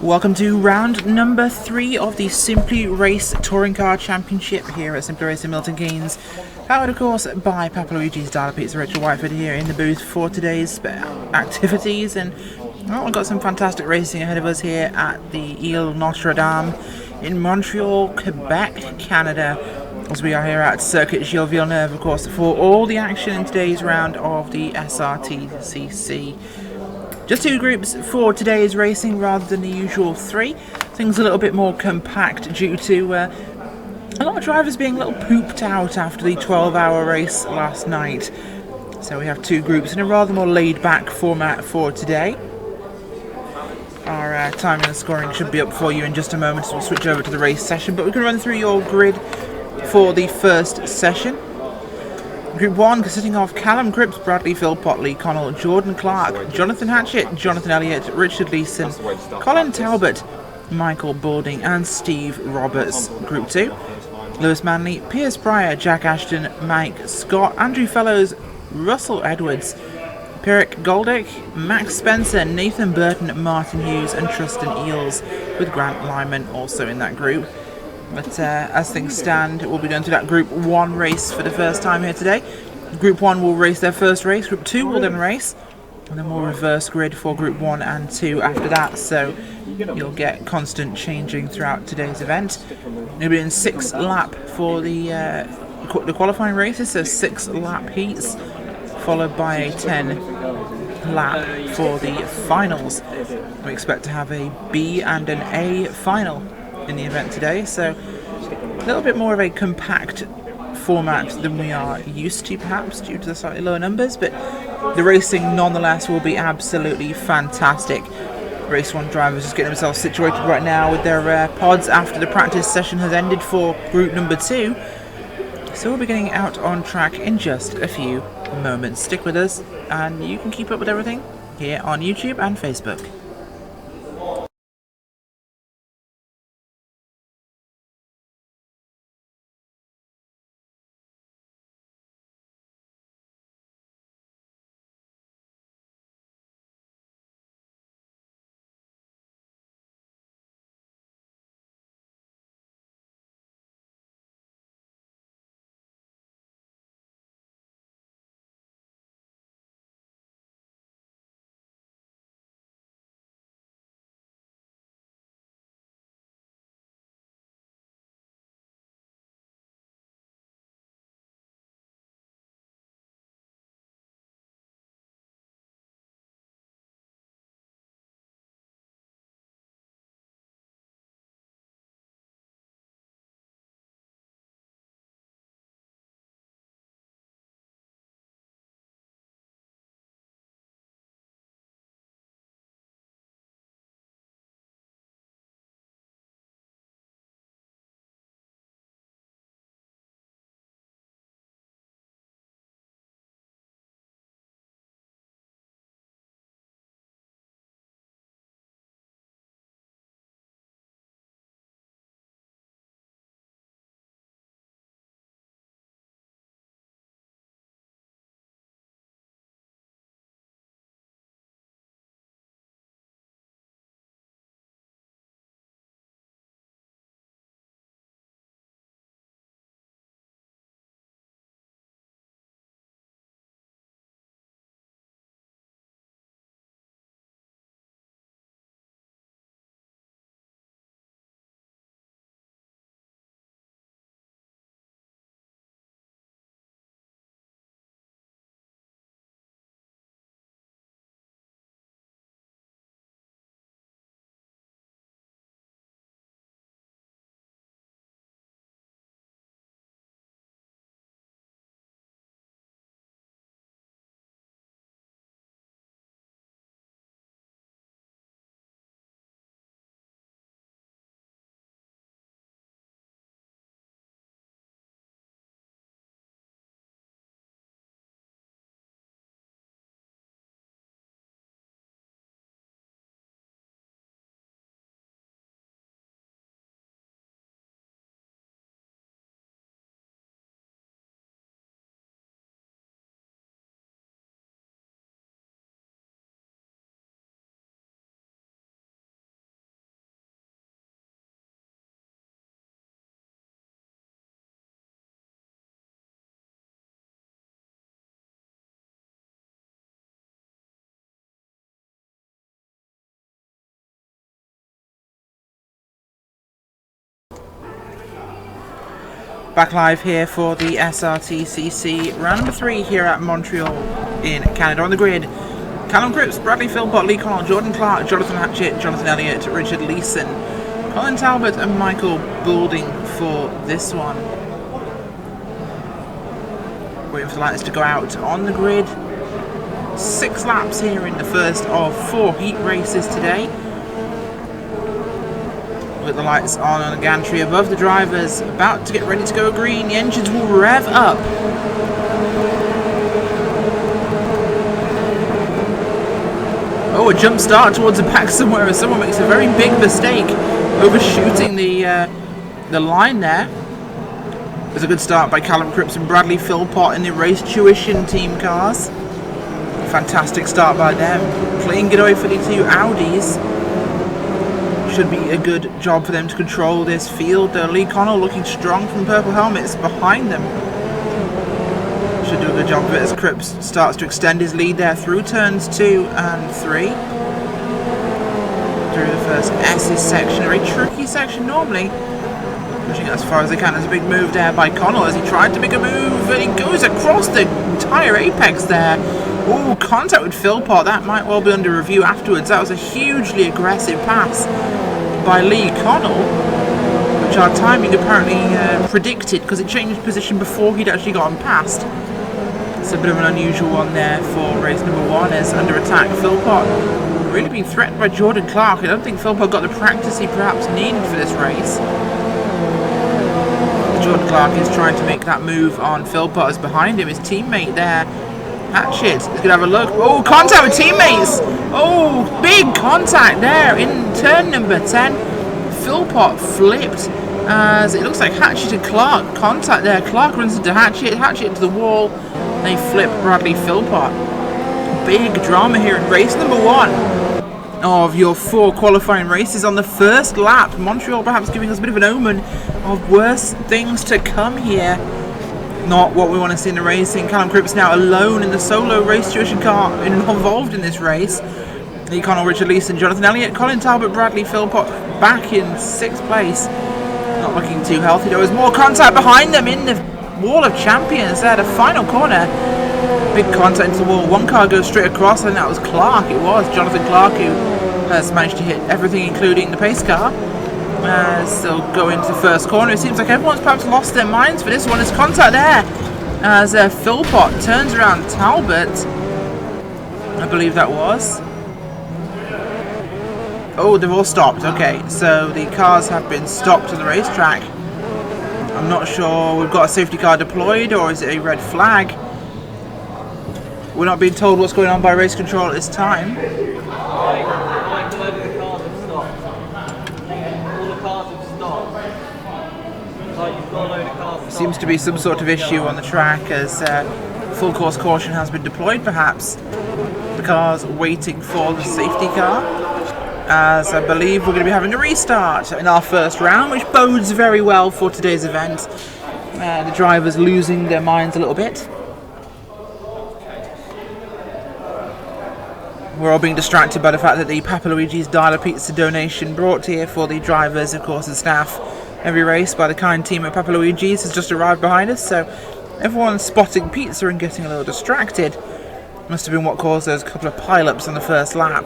Welcome to round number 3 of the Simply Race Touring Car Championship here at Simply Race in Milton Keynes. Powered, of course, by Papa Luigi's Dial Pizza. Richard Whiteford here in the booth for today's activities. And well, we've got some fantastic racing ahead of us here at the Ile Notre Dame in Montreal, Quebec, Canada. As we are here at Srtcc Villeneuve, of course, for all the action in today's round of the Srtcc. Just 2 groups for today's racing rather than the usual 3. Things a little bit more compact due to a lot of drivers being a little pooped out after the 12-hour race last night. So we have 2 groups in a rather more laid-back format for today. Our timing and scoring should be up for you in just a moment, so we'll switch over to the race session. But we can run through your grid for the first session. Group 1 consisting of Callum Cripps, Bradley Philpott, Lee Connell, Jordan Clark, Jonathan Hatchett, Jonathan Elliott, Richard Leeson, Colin Talbot, Michael Balding and Steve Roberts. Group 2, Lewis Manley, Piers Pryor, Jack Ashton, Mike Scott, Andrew Fellows, Russell Edwards, Pierrick Goldick, Max Spencer, Nathan Burton, Martin Hughes and Tristan Eels, with Grant Lyman also in that group. But as things stand, we'll be going through that Group 1 race for the first time here today. Group 1 will race their first race, Group 2 will then race, and then we'll reverse grid for Group 1 and 2 after that, so you'll get constant changing throughout today's event. We'll be in 6 lap for the qualifying races, so 6 lap heats, followed by a 10 lap for the finals. We expect to have a B and an A final in the event today, so a little bit more of a compact format than we are used to, perhaps due to the slightly lower numbers, but the racing nonetheless will be absolutely fantastic. Race 1 drivers just getting themselves situated right now with their pods after the practice session has ended for group number 2, so we'll be getting out on track in just a few moments. Stick with us and you can keep up with everything here on YouTube and Facebook. Back live here for the Srtcc round number 3 here at Montreal in Canada. On the grid, Callum Cripps, Bradley Philpott, Lee Connell, Jordan Clark, Jonathan Hatchett, Jonathan Elliott, Richard Leeson, Colin Talbot and Michael Boulding for this one. Waiting for the lights to go out on the grid. 6 laps here in the first of 4 heat races today. With the lights on the gantry above the drivers, about to get ready to go green. The engines will rev up. Oh, a jump start towards the back somewhere as someone makes a very big mistake, overshooting the line there. There's a good start by Callum Cripps and Bradley Philpott in the Race Tuition team cars. Fantastic start by them. Playing it away for the 2 Audis. Should be a good job for them to control this field. Lee Connell looking strong from purple helmets behind them. Should do a good job of it as Cripps starts to extend his lead there through turns 2 and 3. Through the first S's section, a very tricky section normally. Pushing as far as they can. There's a big move there by Connell as he tried to make a move and he goes across the entire apex there. Oh, contact with Philpott. That might well be under review afterwards. That was a hugely aggressive pass by Lee Connell, which our timing apparently predicted because it changed position before he'd actually gotten past. It's a bit of an unusual one there for race number 1 as under attack. Philpott really being threatened by Jordan Clark. I don't think Philpott got the practice he perhaps needed for this race. Jordan Clark is trying to make that move on Philpott as behind him. His teammate there, Hatchett, is going to have a look. Oh, contact with teammates! Oh, big contact there in turn number 10. Philpott flipped as it looks like Hatchett and Clark contact there. Clark runs into Hatchett, Hatchett into the wall. They flip Bradley Philpott. Big drama here in race number 1 of your 4 qualifying races on the first lap. Montreal perhaps giving us a bit of an omen of worse things to come here. Not what we want to see in the racing. Callum Cripps now alone in the solo race tuition car involved in this race. Lee Connell, Richard Leeson, Jonathan Elliott, Colin Talbot, Bradley Philpott back in 6th place. Not looking too healthy. There was more contact behind them in the Wall of Champions there, the final corner. Big contact into the wall. One car goes straight across and that was Clark. It was Jonathan Clark who has managed to hit everything including the pace car. As they'll go into the first corner. It seems like everyone's perhaps lost their minds for this one. There's contact there as Philpott turns around Talbot. I believe that was. Oh, they've all stopped. Okay, so the cars have been stopped on the racetrack. I'm not sure. We've got a safety car deployed, or is it a red flag? We're not being told what's going on by race control at this time. Seems to be some sort of issue on the track as full course caution has been deployed perhaps. The car's waiting for the safety car, as I believe we're going to be having a restart in our first round, which bodes very well for today's event. The drivers losing their minds a little bit. We're all being distracted by the fact that the Papa Luigi's Dial a Pizza donation brought here for the drivers, of course, and staff every race by the kind team at Papa Luigi's has just arrived behind us, so everyone's spotting pizza and getting a little distracted. Must have been what caused those couple of pile-ups on the first lap.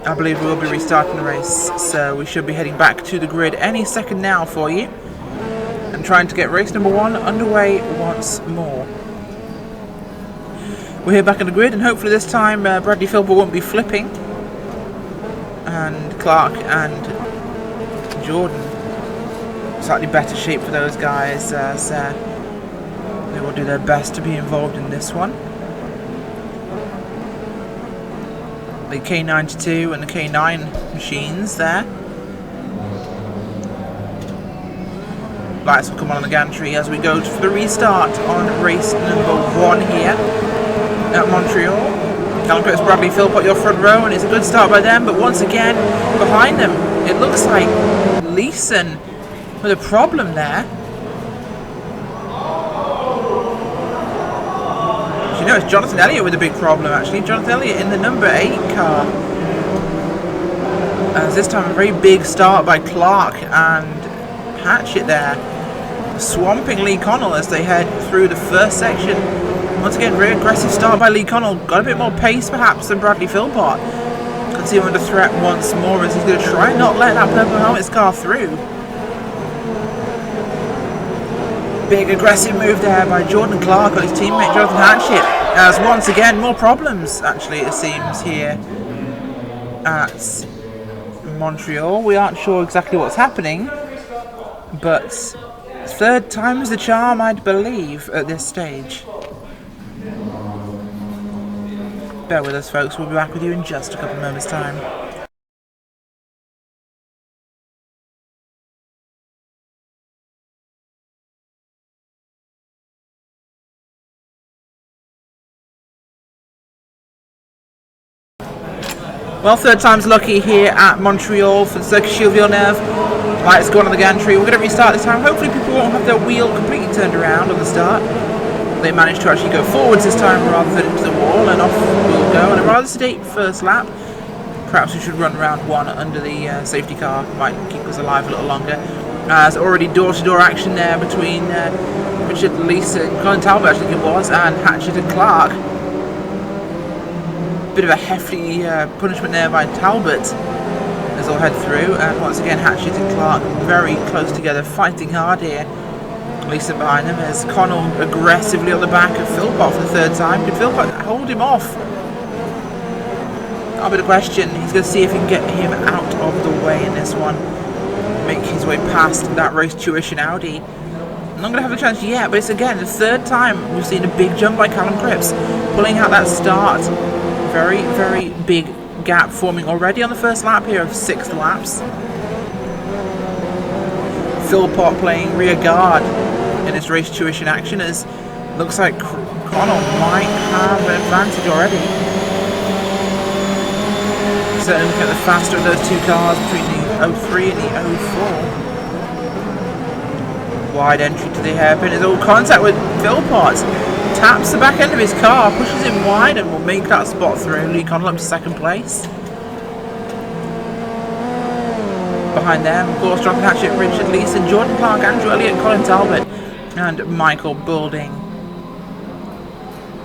I believe we will be restarting the race, so we should be heading back to the grid any second now for you, and trying to get race number 1 underway once more. We're here back on the grid, and hopefully this time Bradley Philpott won't be flipping, and Clark and Jordan slightly better shape for those guys as they will do their best to be involved in this one. The K92 and the K9 machines there. Lights will come on the gantry as we go for the restart on race number 1 here at Montreal. Callum Cripps, Bradley Philpott, your front row, and it's a good start by them, but once again behind them it looks like Leeson with a problem there. You know, it's Jonathan Elliott with a big problem actually. Jonathan Elliott in the number 8 car. As this time a very big start by Clark and Hatchett there. swamping Lee Connell as they head through the first section. Once again, very aggressive start by Lee Connell. Got a bit more pace perhaps than Bradley Philpott. Could see him under threat once more as he's going to try and not let that Purple Helmets car through. Big aggressive move there by Jordan Clark on his teammate Jonathan Hatchett. As once again, more problems actually it seems here at Montreal. We aren't sure exactly what's happening, but third time's the charm, I'd believe, at this stage. Bear with us, folks. We'll be back with you in just a couple of moments' time. Well, third time's lucky here at Montreal for Srtcc Villeneuve. Lights go on the gantry. We're going to restart this time. Hopefully people won't have their wheel completely turned around on the start. They managed to actually go forwards this time rather than into the wall, and off we'll go. And a rather sedate first lap. Perhaps we should run round one under the safety car. Might keep us alive a little longer. As already door-to-door action there between Richard Leeson, Colin Talbot I think it was, and Hatchett and Clark. Bit of a hefty punishment there by Talbot as they'll head through, and once again Hatchett and Clark very close together, fighting hard here. Leeson behind them as Connell aggressively on the back of Philpott for the third time. Can Philpott hold him off? That'll be the question. He's going to see if he can get him out of the way in this one, make his way past that race tuition Audi. I'm not going to have a chance yet, but it's again the third time we've seen a big jump by Callum Cripps, pulling out that start. Very, very big gap forming already on the first lap here of 6 laps. Philpott playing rear guard in his race tuition action, as looks like Connell might have an advantage already. Certainly looking at the faster of those two cars between the 03 and the 04. Wide entry to the hairpin is all contact with Philpott. Taps the back end of his car, pushes him wide, and will make that spot through. Lee Connell up to second place. Behind them, of course, Jonathan Hatchett, Richard Leeson, Jordan Clark, Andrew Elliott, Colin Talbot, and Michael Boulding.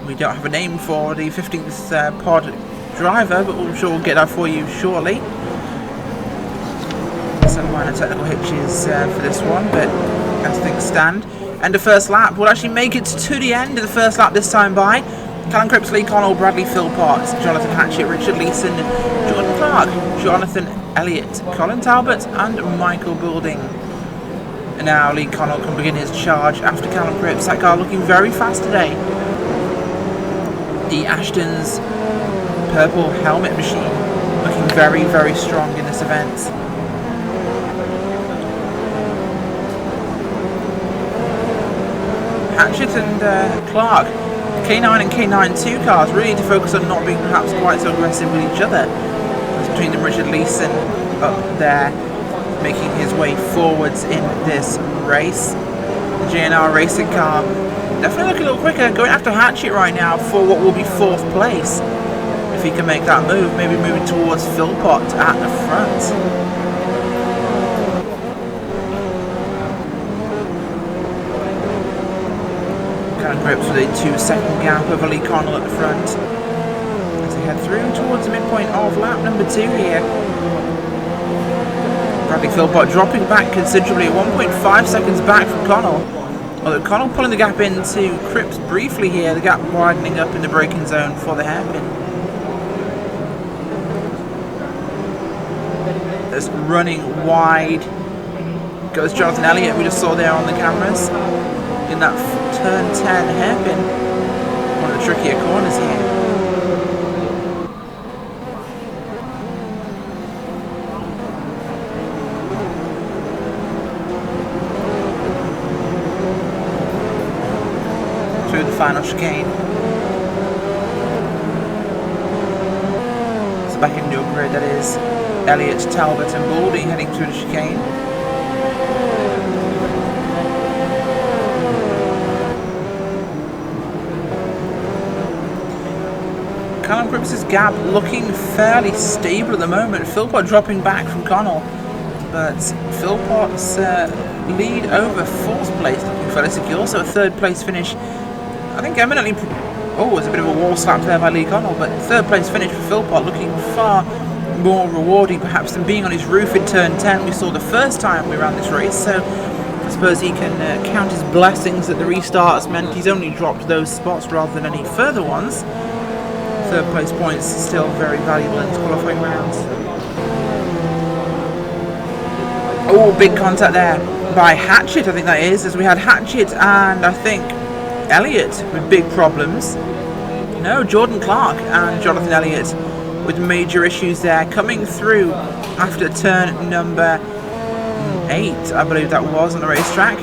We don't have a name for the 15th pod driver, but I'm sure we'll get that for you shortly. Some minor technical hitches for this one, but as things stand. End of first lap. We'll actually make it to the end of the first lap this time by Callum Cripps, Lee Connell, Bradley Philpott, Jonathan Hatchett, Richard Leeson, Jordan Clark, Jonathan Elliott, Colin Talbot, and Michael Boulding. And now Lee Connell can begin his charge after Callum Cripps. That car looking very fast today. The Ashton's purple helmet machine looking very, very strong in this event. Hatchett and Clark, K9 and K9-2 cars really need to focus on not being perhaps quite so aggressive with each other. As between them, Richard Leeson up there making his way forwards in this race. The JNR racing car definitely looking a little quicker, going after Hatchett right now for what will be 4th place. If he can make that move, maybe moving towards Philpott at the front. Grips with a 2-second gap over Lee Connell at the front as they head through towards the midpoint of lap number 2 here. Bradley Philpott dropping back considerably, 1.5 seconds back from Connell. Although Connell pulling the gap into Cripps briefly here, the gap widening up in the braking zone for the hairpin. That's running wide goes Jonathan Elliott, we just saw there on the cameras, in that turn 10 hairpin. One of the trickier corners here. Through the final chicane. So back into your grid, that is Elliott, Talbot and Boulding heading through the chicane. Callum Cripps' gap looking fairly stable at the moment. Philpott dropping back from Connell, but Philpott's lead over 4th place, looking fairly secure. So a 3rd place finish, I think eminently. Oh, it was a bit of a wall slap there by Lee Connell, but 3rd place finish for Philpott, looking far more rewarding perhaps than being on his roof in turn 10 we saw the first time we ran this race. So I suppose he can count his blessings that the restarts meant he's only dropped those spots rather than any further ones. 3rd place points still very valuable in qualifying rounds. Oh, big contact there by Hatchett, I think that is, as we had Hatchett and I think Elliott with big problems. No, Jordan Clark and Jonathan Elliott with major issues there, coming through after turn number 8, I believe that was, on the racetrack.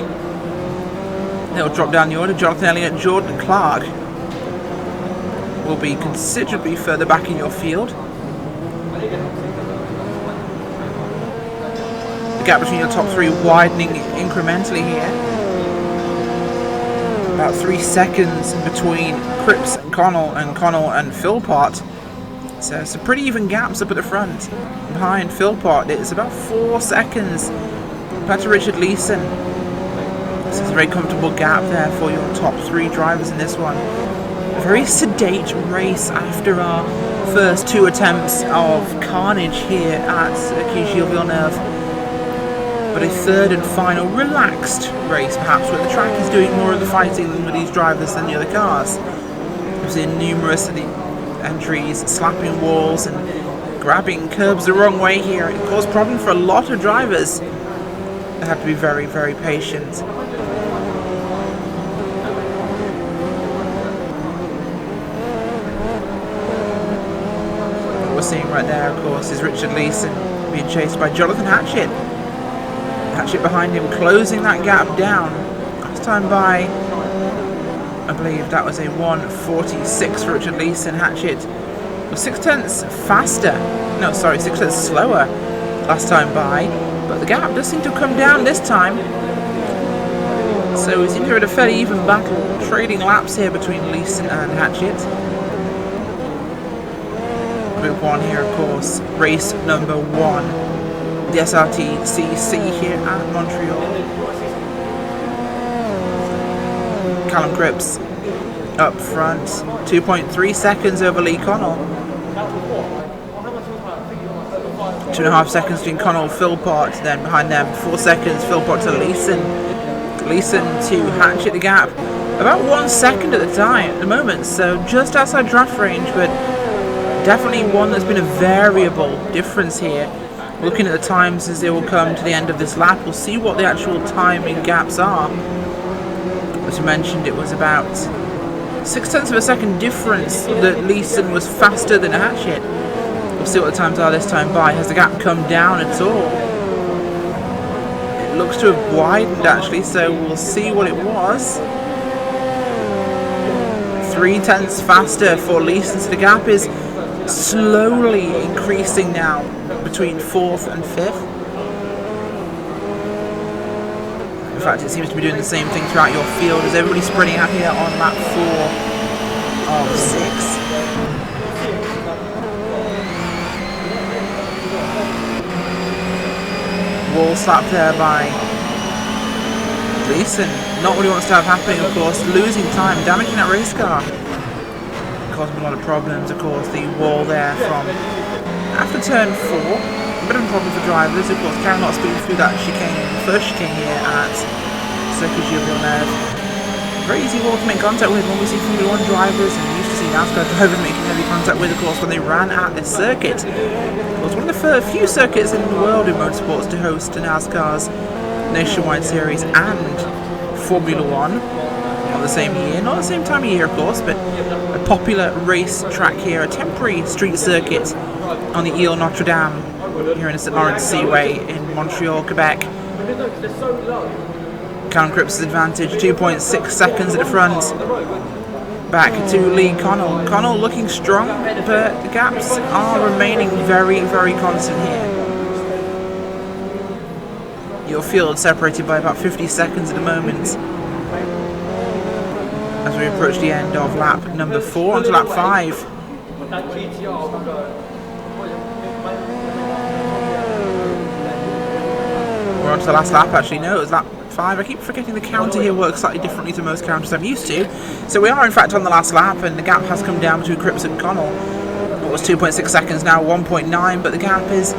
They'll drop down the order. Jonathan Elliott, Jordan Clark will be considerably further back in your field. The gap between your top 3 widening incrementally here. About 3 seconds between Cripps and Connell and Philpott. So some pretty even gaps up at the front. Behind Philpott, it's about 4 seconds. Back to Richard Leeson. This is a very comfortable gap there for your top 3 drivers in this one. A very sedate race after our first 2 attempts of carnage here at Srtcc Villeneuve. But a 3rd and final relaxed race, perhaps, where the track is doing more of the fighting with these drivers than the other cars. We've seen numerous of the entries slapping walls and grabbing curbs the wrong way here. It caused problems for a lot of drivers. They have to be very, very patient. What we're seeing right there, of course, is Richard Leeson being chased by Jonathan Hatchett. Hatchett behind him, closing that gap down. Last time by, I believe that was a 1:46 for Richard Leeson. Hatchett was 6 tenths faster. No, sorry, 6 tenths slower last time by. But the gap does seem to have come down this time. So we seem to have a fairly even battle, trading laps here between Leeson and Hatchett. Group 1 here, of course, race number 1. The Srtcc here at Montreal. Callum Cripps up front, 2.3 seconds over Lee Connell. 2.5 seconds between Connell and Philpott, then behind them 4 seconds Philpott to Leeson. Leeson to Hatchett, the gap about 1 second at the moment, so just outside draft range, but definitely one that's been a variable difference here. Looking at the times as they will come to the end of this lap, we'll see what the actual timing gaps are. As you mentioned, it was about 6 tenths of a second difference that Leeson was faster than Hatchett. We'll see what the times are this time by. Has the gap come down at all? It looks to have widened actually, so we'll see what it was. 3 tenths faster for Leeson, so the gap is slowly increasing now between 4th and 5th. In fact, it seems to be doing the same thing throughout your field as everybody's spreading out here on lap 4 of 6. Wall slap there by Leeson. Not what he wants to have happening, of course. Losing time, damaging that race car. Caused him a lot of problems, of course. The wall there from after turn 4. A bit of a problem for drivers, of course. Carrying a lot of speed through that chicane, the first chicane here at Srtcc Villeneuve. Very easy wall to make contact with when we see Formula 1 drivers, and we used to see NASCAR drivers making heavy contact with, of course, when they ran at this circuit. It was one of the few circuits in the world in motorsports to host NASCAR's Nationwide Series and Formula 1 on the same year. Not the same time of year, of course, but a popular race track here, a temporary street circuit on the Ile Notre Dame here in the St. Lawrence Seaway in Montreal, Quebec. Callum Cripps' advantage, 2.6 seconds at the front. Back to Lee Connell. Connell looking strong, but the gaps are remaining very, very constant here. Your field separated by about 50 seconds at the moment. As we approach the end of lap number 4 onto lap 5. We're on to the last lap actually. No, it was lap 5. I keep forgetting the counter here works slightly differently to most counters I'm used to. So we are in fact on the last lap, and the gap has come down between Cripps and Connell. It was 2.6 seconds, now 1.9, but the gap is,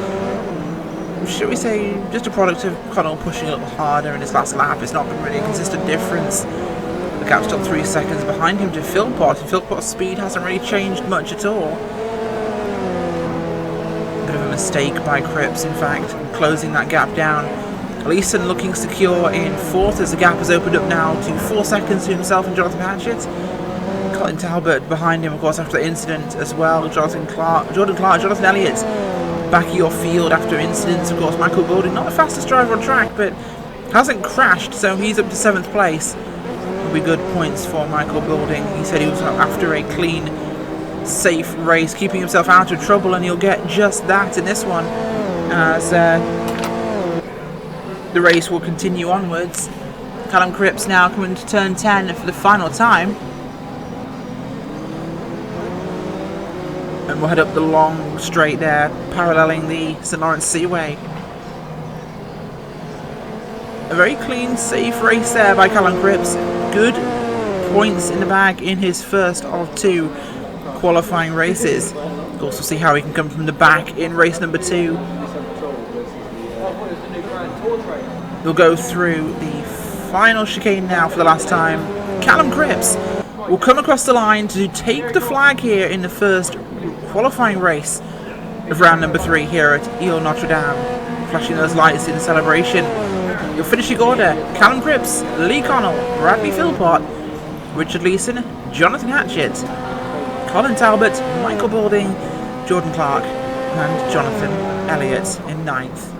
should we say, just a product of Connell pushing a little harder in his last lap. It's not been really a consistent difference. The gap's still 3 seconds behind him to Philpott. Philpott's speed hasn't really changed much at all. Bit of a mistake by Cripps, in fact, closing that gap down. Leeson looking secure in 4th as the gap has opened up now to 4 seconds to himself and Jonathan Hatchett. Colin Talbot behind him, of course, after the incident as well. Jordan Clark, Jonathan Elliott back of your field after incidents. Of course, Michael Golding, not the fastest driver on track, but hasn't crashed, so he's up to 7th place. Will be good points for Michael Golding. He said he was after a clean, safe race, keeping himself out of trouble, and he'll get just that in this one, as the race will continue onwards. Callum Cripps now coming to turn 10 for the final time. And we'll head up the long straight there, paralleling the St. Lawrence Seaway. A very clean, safe race there by Callum Cripps. Good points in the bag in his first of 2 qualifying races. Of course, we'll see how he can come from the back in race number 2. We'll go through the final chicane now for the last time. Callum Cripps will come across the line to take the flag here in the first qualifying race of round number 3 here at Ile Notre Dame. Flashing those lights in celebration. Your finishing order: Callum Cripps, Lee Connell, Bradley Philpott, Richard Leeson, Jonathan Hatchett, Colin Talbot, Michael Balding, Jordan Clark, and Jonathan Elliott in 9th.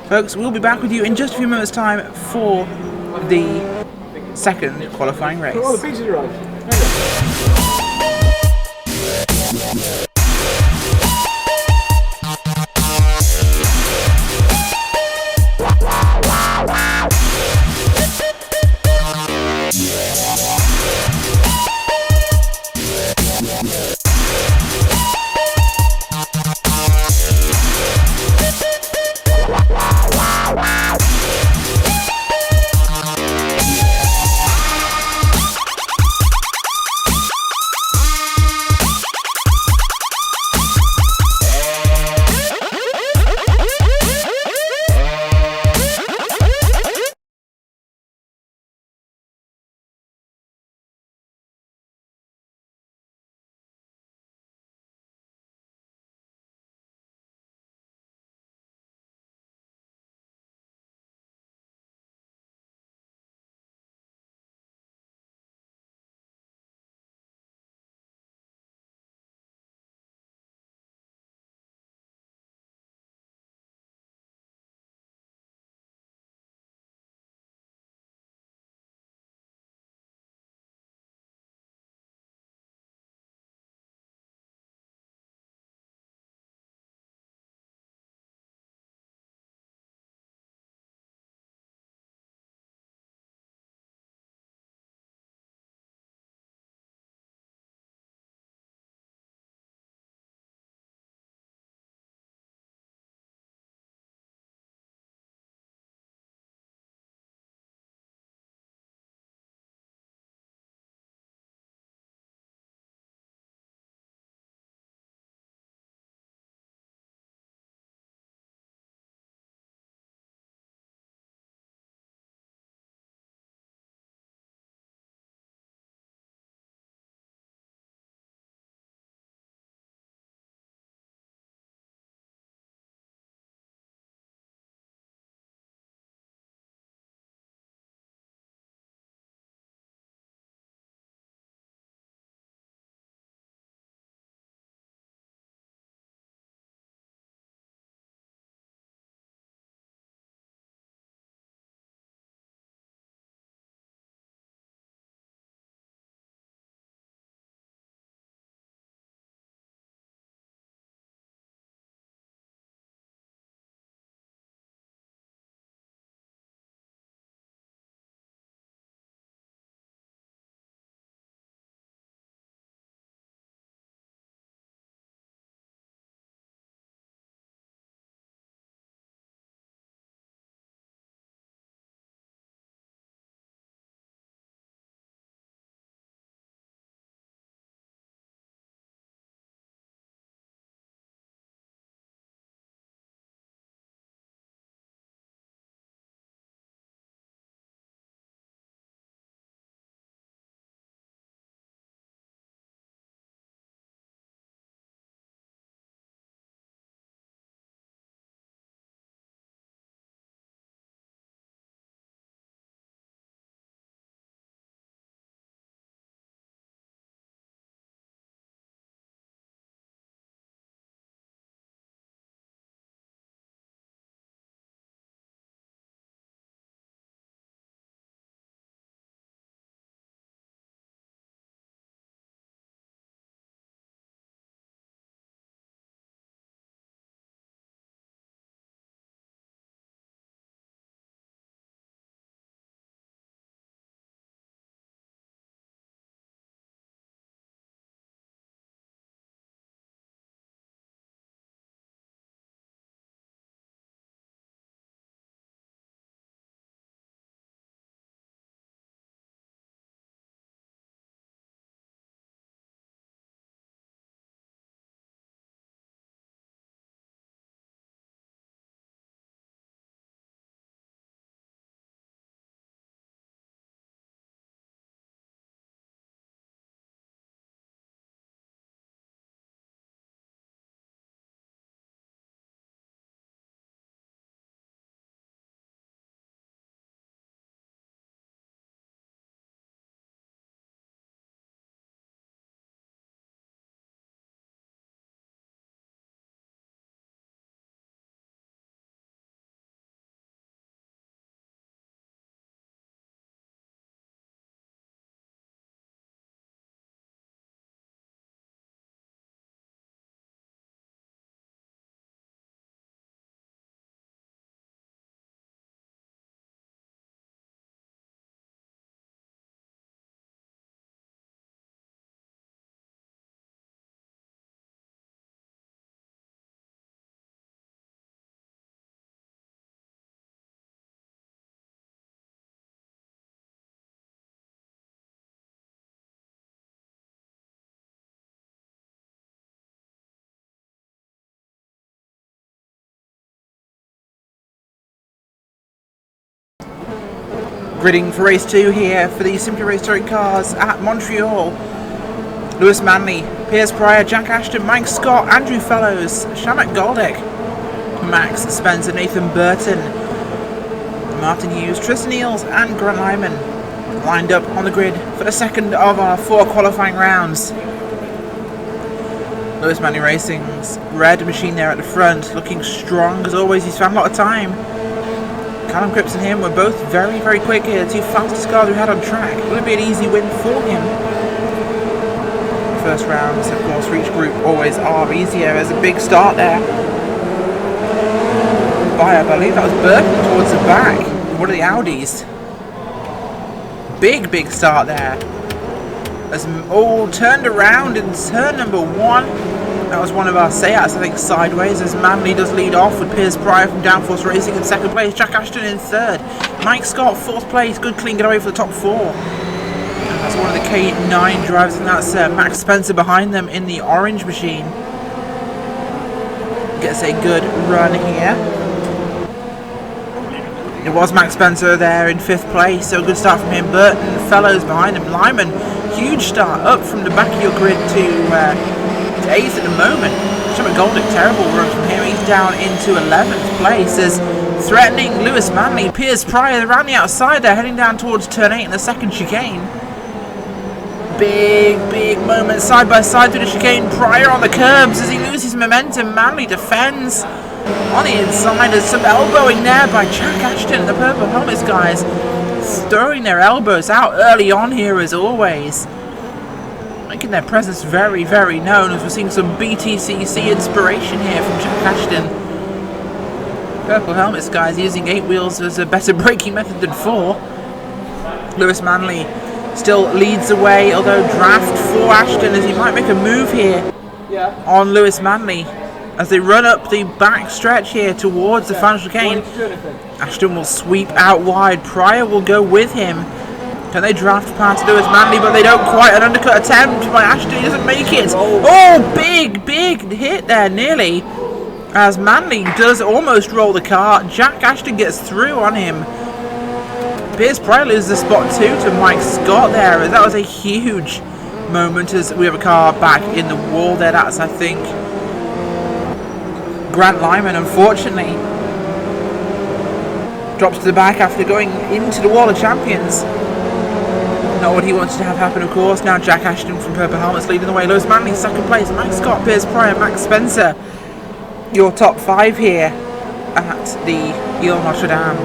Folks, we'll be back with you in just a few moments' time for the second qualifying race. Gridding for race 2 here for the Simply Racetrack cars at Montreal. Lewis Manley, Piers Pryor, Jack Ashton, Mike Scott, Andrew Fellows, Shamak Goldick, Max Spencer, Nathan Burton, Martin Hughes, Tristan Eels and Grant Lyman lined up on the grid for the second of our 4 qualifying rounds. Lewis Manley Racing's red machine there at the front, looking strong as always. He's found a lot of time. Callum Cripps and him were both very, very quick here. The 2 fastest cars we had on track. Will it be an easy win for him? First rounds, of course, for each group always are easier. There's a big start there. By, I believe that was Burton towards the back. One of the Audis. Big start there. As all turned around in turn number 1. That was one of our Seats, I think, sideways, as Manley does lead off with Piers Pryor from Downforce Racing in second place, Jack Ashton in third, Mike Scott fourth place, good clean getaway for the top 4. And that's one of the K9 drivers, and that's Max Spencer behind them in the orange machine. Gets a good run here. It was Max Spencer there in 5th place, so a good start from him. Burton, Fellows behind him, Lyman, huge start up from the back of your grid to 8th at the moment. Shamak Goldick, terrible run from him. He's down into 11th place as threatening Lewis Manley. Piers Pryor around the outside there, heading down towards turn 8 in the second chicane. Big moment side by side through the chicane. Pryor on the curbs as he loses momentum. Manley defends on the inside. There's some elbowing there by Jack Ashton. The purple helmets guys throwing their elbows out early on here as always, making their presence very, very known, as we're seeing some BTCC inspiration here from Jack Ashton. Purple helmets guys using 8 wheels as a better braking method than 4. Lewis Manley still leads the way, although draft for Ashton as he might make a move here on Lewis Manley as they run up the back stretch here towards the final chicane. Ashton will sweep out wide. Pryor will go with him. Can they draft past Lewis Manley? But they don't quite. An undercut attempt by Ashton. He doesn't make it. Oh, big hit there, nearly. As Manley does almost roll the car. Jack Ashton gets through on him. Piers Pryor loses the spot too to Mike Scott there. As that was a huge moment as we have a car back in the wall there. That's, I think, Grant Lyman, unfortunately, drops to the back after going into the wall of champions. Not what he wanted to have happen, of course. Now Jack Ashton from Purple Helmets leading the way. Lewis Manley second place. Mike Scott, Piers Pryor, Max Spencer. Your top 5 here at the Ile Notre Dame.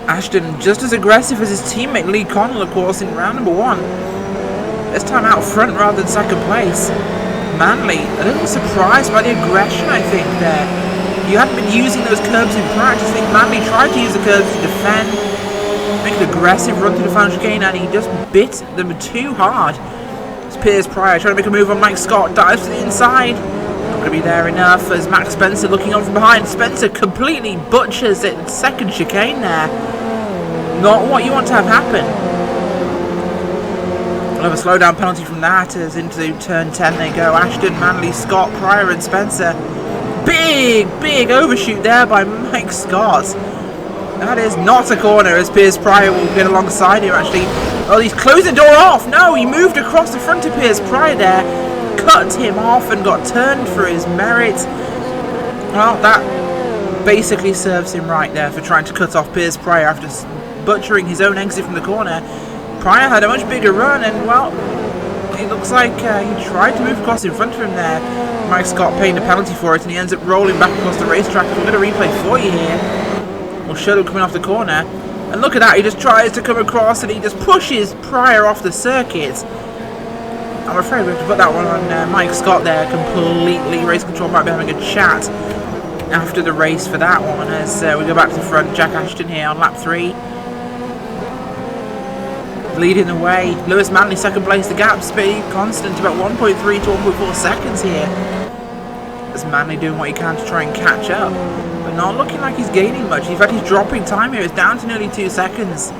Ashton just as aggressive as his teammate Lee Connell, of course, in round number 1. This time out front rather than second place. Manley a little surprised by the aggression, I think, there. You hadn't been using those curbs in practice. I think Manley tried to use the curbs to defend, make an aggressive run through the final chicane, and he just bit them too hard. It's Piers Pryor trying to make a move on Mike Scott, dives to the inside. Not going to be there enough as Max Spencer looking on from behind. Spencer completely butchers it. Second chicane there. Not what you want to have happen. We'll have a slowdown penalty from that as into turn 10 they go. Ashton, Manley, Scott, Pryor and Spencer. Big overshoot there by Mike Scott. That is not a corner as Piers Pryor will get alongside here actually. Oh, he's closed the door off. No, he moved across the front of Piers Pryor there. Cut him off and got turned for his merit. Well, that basically serves him right there for trying to cut off Piers Pryor after butchering his own exit from the corner. Pryor had a much bigger run and, well, it looks like he tried to move across in front of him there. Mike Scott paying the penalty for it and he ends up rolling back across the racetrack. We're going to replay for you here. We'll show him coming off the corner. And look at that, he just tries to come across and he just pushes Pryor off the circuit. I'm afraid we have to put that one on Mike Scott there completely. Race control might be having a chat after the race for that one as we go back to the front. Jack Ashton here on lap 3. Leading the way. Lewis Manley second place. The gap speed constant about 1.3 to 1.4 seconds here. As Manley doing what he can to try and catch up. But not looking like he's gaining much. In fact, he's dropping time here. It's down to nearly 2 seconds.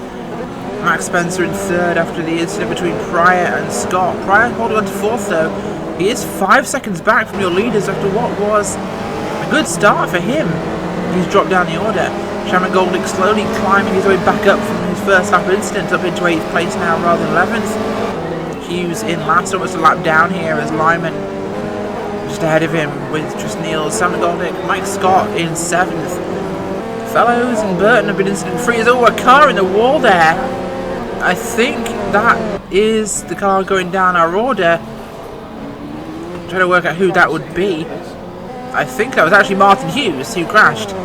Max Spencer in third after the incident between Pryor and Scott. Pryor holding on to 4th though. He is 5 seconds back from your leaders after what was a good start for him. He's dropped down the order. Shamrock Goldick slowly climbing his way back up from his first lap incident up into 8th place now rather than 11th. Hughes in last, almost a lap down here as Lyman just ahead of him with just Niels, Shamrock Goldick, Mike Scott in 7th. Fellows and Burton have been incident free. There's a car in the wall there. I think that is the car going down our order. I'm trying to work out who that would be. I think that was actually Martin Hughes who crashed.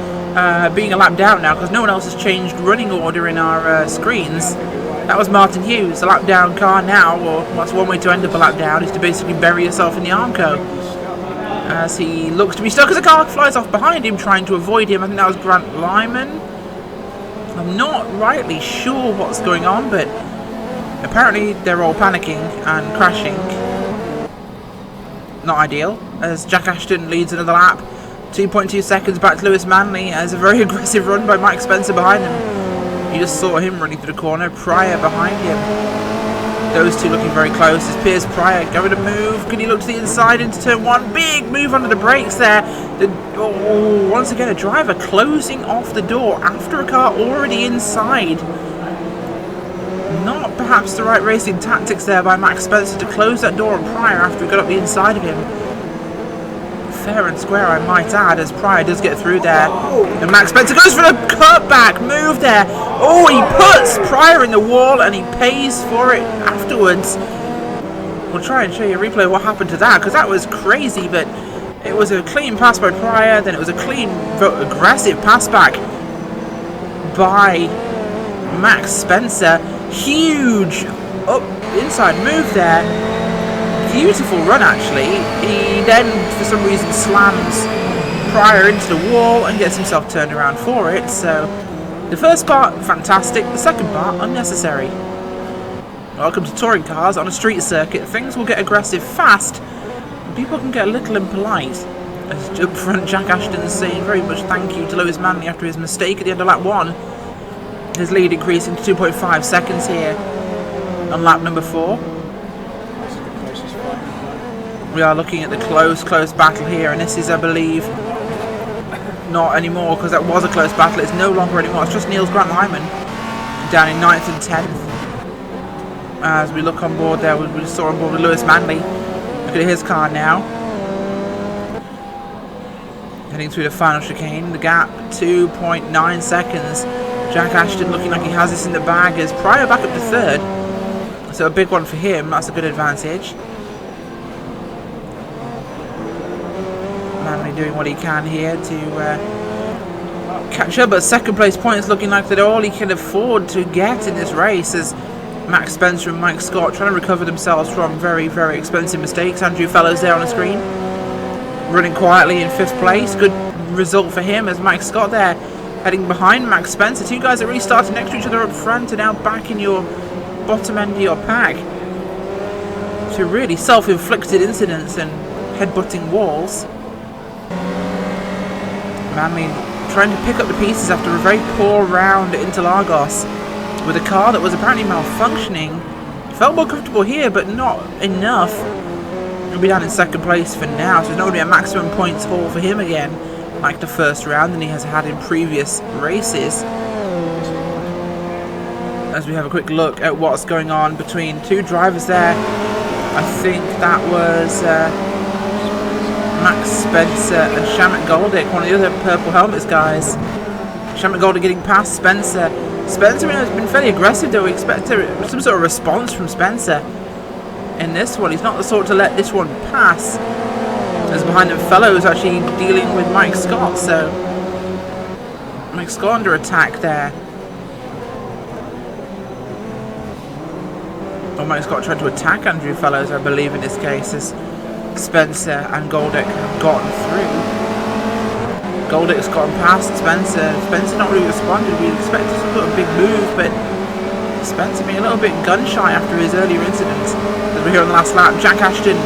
Being a lap down now because no one else has changed running order in our screens. That was Martin Hughes, a lap down car now, or that's one way to end up a lap down, is to basically bury yourself in the Armco. As he looks to be stuck as a car flies off behind him, trying to avoid him. I think that was Grant Lyman. I'm not rightly sure what's going on, but apparently they're all panicking and crashing. Not ideal, as Jack Ashton leads another lap. 2.2 seconds back to Lewis Manley as a very aggressive run by Mike Spencer behind him. You just saw him running through the corner, Pryor behind him. Those two looking very close as Piers Pryor going to move. Can he look to the inside into turn 1? Big move under the brakes there. Once again, a driver closing off the door after a car already inside. Not perhaps the right racing tactics there by Max Spencer to close that door on Pryor after he got up the inside of him. Fair and square, I might add, as Pryor does get through there. And Max Spencer goes for the cutback move there. Oh, he puts Pryor in the wall and he pays for it afterwards. We'll try and show you a replay of what happened to that, because that was crazy, but it was a clean pass by Pryor, then it was a clean, aggressive pass back by Max Spencer. Huge up inside move there. Beautiful run, actually. He then, for some reason, slams Pryor into the wall and gets himself turned around for it. So, the first part, fantastic. The second part, unnecessary. Welcome to touring cars on a street circuit. Things will get aggressive fast. People can get a little impolite. As up front, Jack Ashton is saying very much thank you to Lewis Manley after his mistake at the end of lap 1. His lead increasing to 2.5 seconds here on lap number 4. We are looking at the close battle here, and this is, I believe, not anymore, because that was a close battle. It's no longer anymore. It's just Niels Grant Lyman down in 9th and 10th. As we look on board there, we just saw on board with Lewis Manley. Look at his car now. Heading through the final chicane. The gap, 2.9 seconds. Jack Ashton looking like he has this in the bag as Pryor back up to 3rd. So a big one for him. That's a good advantage. Manley doing what he can here to catch up, but second place points looking like they're all he can afford to get in this race as Max Spencer and Mike Scott trying to recover themselves from very, very expensive mistakes. Andrew Fellows there on the screen, running quietly in 5th place. Good result for him as Mike Scott there heading behind Max Spencer. Two guys that really started next to each other up front and now back in your bottom end of your pack. So really self-inflicted incidents and headbutting walls. Manley trying to pick up the pieces after a very poor round at Interlagos with a car that was apparently malfunctioning. Felt more comfortable here, but not enough. He'll be down in 2nd place for now, so there's not going to be a maximum points haul for him again, like the first round than he has had in previous races. As we have a quick look at what's going on between two drivers there, I think that was Max Spencer and Shamrock Goldick, one of the other purple helmets guys. Shamrock Goldick getting past Spencer. Spencer has been fairly aggressive though. We expect some sort of response from Spencer in this one. He's not the sort to let this one pass. As behind them, Fellows actually dealing with Mike Scott, so Mike Scott under attack there. Or Mike Scott tried to attack Andrew Fellows, I believe, in this case, as Spencer and Goldick have gotten through. Goldick's gotten past Spencer. Spencer not really responded. We expected some sort of big move, but Spencer being a little bit gun shy after his earlier incident. As we're here on the last lap, Jack Ashton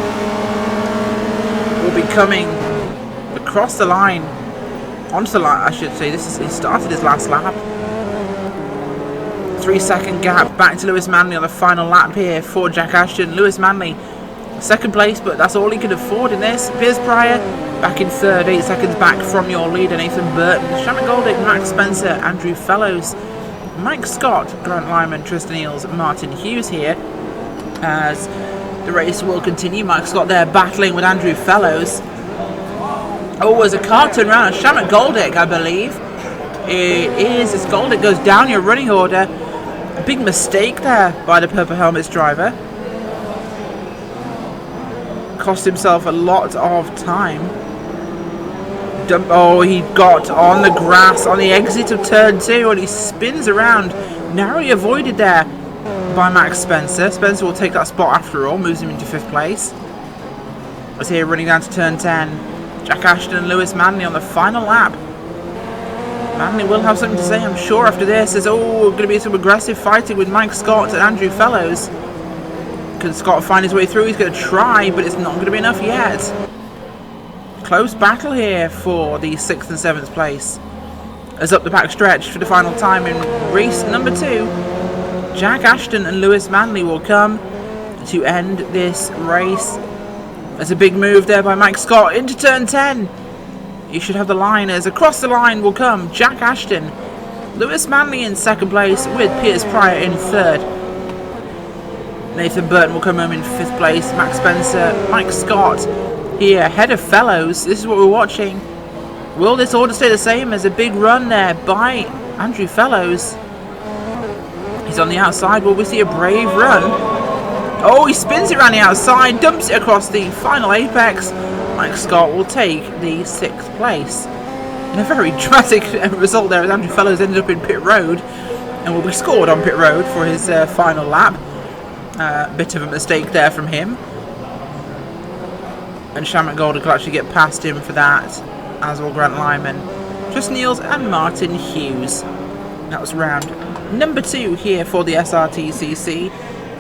will be coming across the line, onto the line, I should say. He started his last lap. 3 second gap back to Lewis Manley on the final lap here for Jack Ashton. Lewis Manley second place, but that's all he could afford in this. Piers Pryor back in third, 8 seconds back from your leader, Nathan Burton, Shannon Goldick, Max Spencer, Andrew Fellows, Mike Scott, Grant Lyman, Tristan Eales, Martin Hughes here. As the race will continue, Mike Scott there battling with Andrew Fellows. Oh, there's a car turn around, Shannon Goldick, I believe. It is, as Goldick goes down your running order. A big mistake there by the Purple Helmets driver. Cost himself a lot of time. Oh, he got on the grass on the exit of turn 2 and he spins around. Narrowly avoided there by Max Spencer. Spencer will take that spot after all, moves him into 5th place. As here running down to turn 10, Jack Ashton and Lewis Manley on the final lap. Manley will have something to say, I'm sure, after this. There's going to be some aggressive fighting with Mike Scott and Andrew Fellows. Can Scott find his way through? He's going to try, but it's not going to be enough yet. Close battle here for the 6th and 7th place. As up the back stretch for the final time in race number 2, Jack Ashton and Lewis Manley will come to end this race. There's a big move there by Mike Scott into turn 10. You should have the line as across the line will come Jack Ashton, Lewis Manley in 2nd place with Piers Pryor in 3rd. Nathan Burton will come home in 5th place. Max Spencer, Mike Scott here ahead of Fellows. This is what we're watching. Will this order stay the same? As a big run there by Andrew Fellows. He's on the outside. Will we see a brave run? Oh, he spins it around the outside, dumps it across the final apex. Mike Scott will take the 6th place. In a very dramatic result there, as Andrew Fellows ended up in pit road and will be scored on pit road for his final lap. Bit of a mistake there from him. And Shannon Goldick will actually get past him for that, as will Grant Lyman, Tristan Eales and Martin Hughes. That was round number 2 here for the Srtcc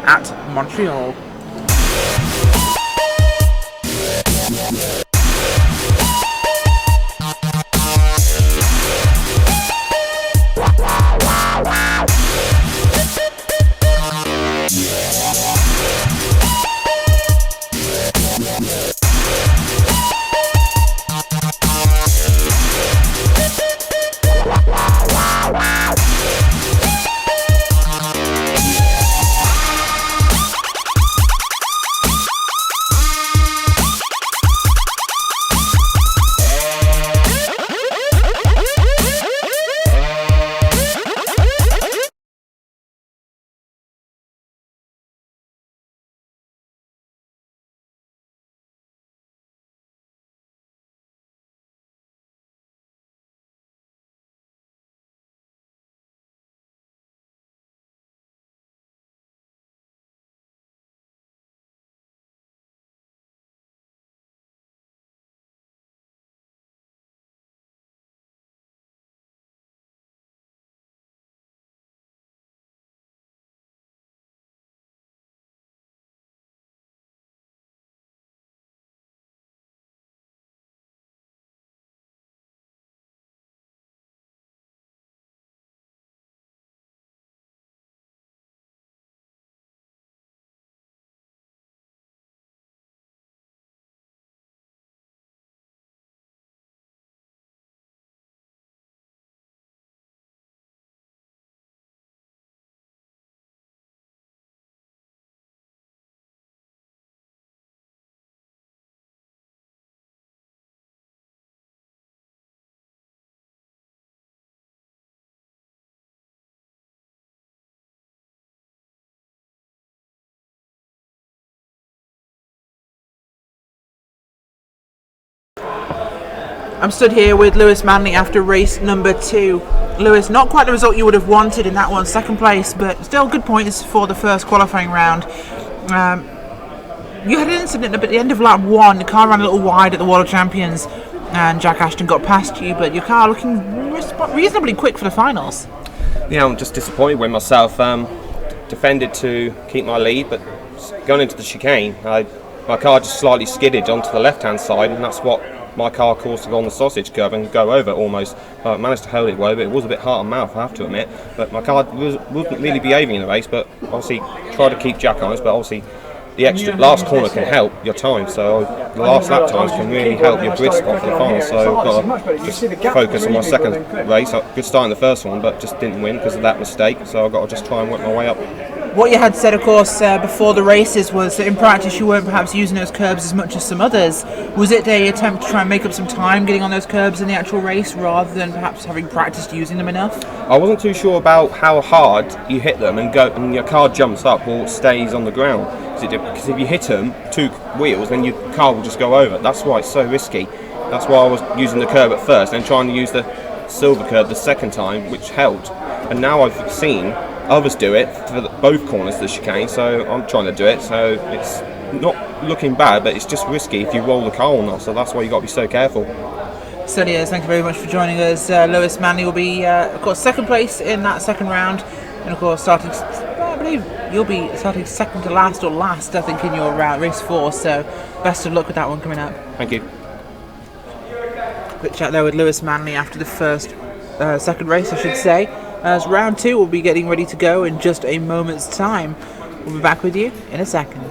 at Montreal. I'm stood here with Lewis Manley after race number 2. Lewis, not quite the result you would have wanted in that one, 2nd place, but still good points for the first qualifying round. You had an incident at the end of lap 1, the car ran a little wide at the World Champions and Jack Ashton got past you, but your car looking reasonably quick for the finals. Yeah, I'm just disappointed with myself. Defended to keep my lead, but going into the chicane, my car just slightly skidded onto the left-hand side, and that's what my car caused to go on the sausage curve and go over almost. I managed to hold it well, but it was a bit heart and mouth, I have to admit. But my car wasn't really behaving in the race, but obviously tried to keep Jack honest, but obviously the extra last corner can help your time. So the last lap times can really help your grid spot for the final. So I've got to just focus on my second race. Good start in the first one, but just didn't win because of that mistake. So I've got to just try and work my way up. What you had said, of course, before the races was that in practice you weren't perhaps using those curbs as much as some others. Was it an attempt to try and make up some time getting on those curbs in the actual race rather than perhaps having practiced using them enough? I wasn't too sure about how hard you hit them and your car jumps up or stays on the ground. Because if you hit them 2 wheels, then your car will just go over. That's why it's so risky. That's why I was using the curb at first and trying to use the silver curb the second time, which helped. And now I've seen others do it for both corners of the chicane, so I'm trying to do it. So it's not looking bad, but it's just risky if you roll the car or not. So that's why you've got to be so careful. Certainly is. Thank you very much for joining us. Lewis Manley will be, of course, second place in that second round, and of course starting. I believe you'll be starting second to last or last, I think, in your race 4. So best of luck with that one coming up. Thank you. Quick chat there with Lewis Manley after the second race, I should say. As round 2 will be getting ready to go in just a moment's time. We'll be back with you in a second.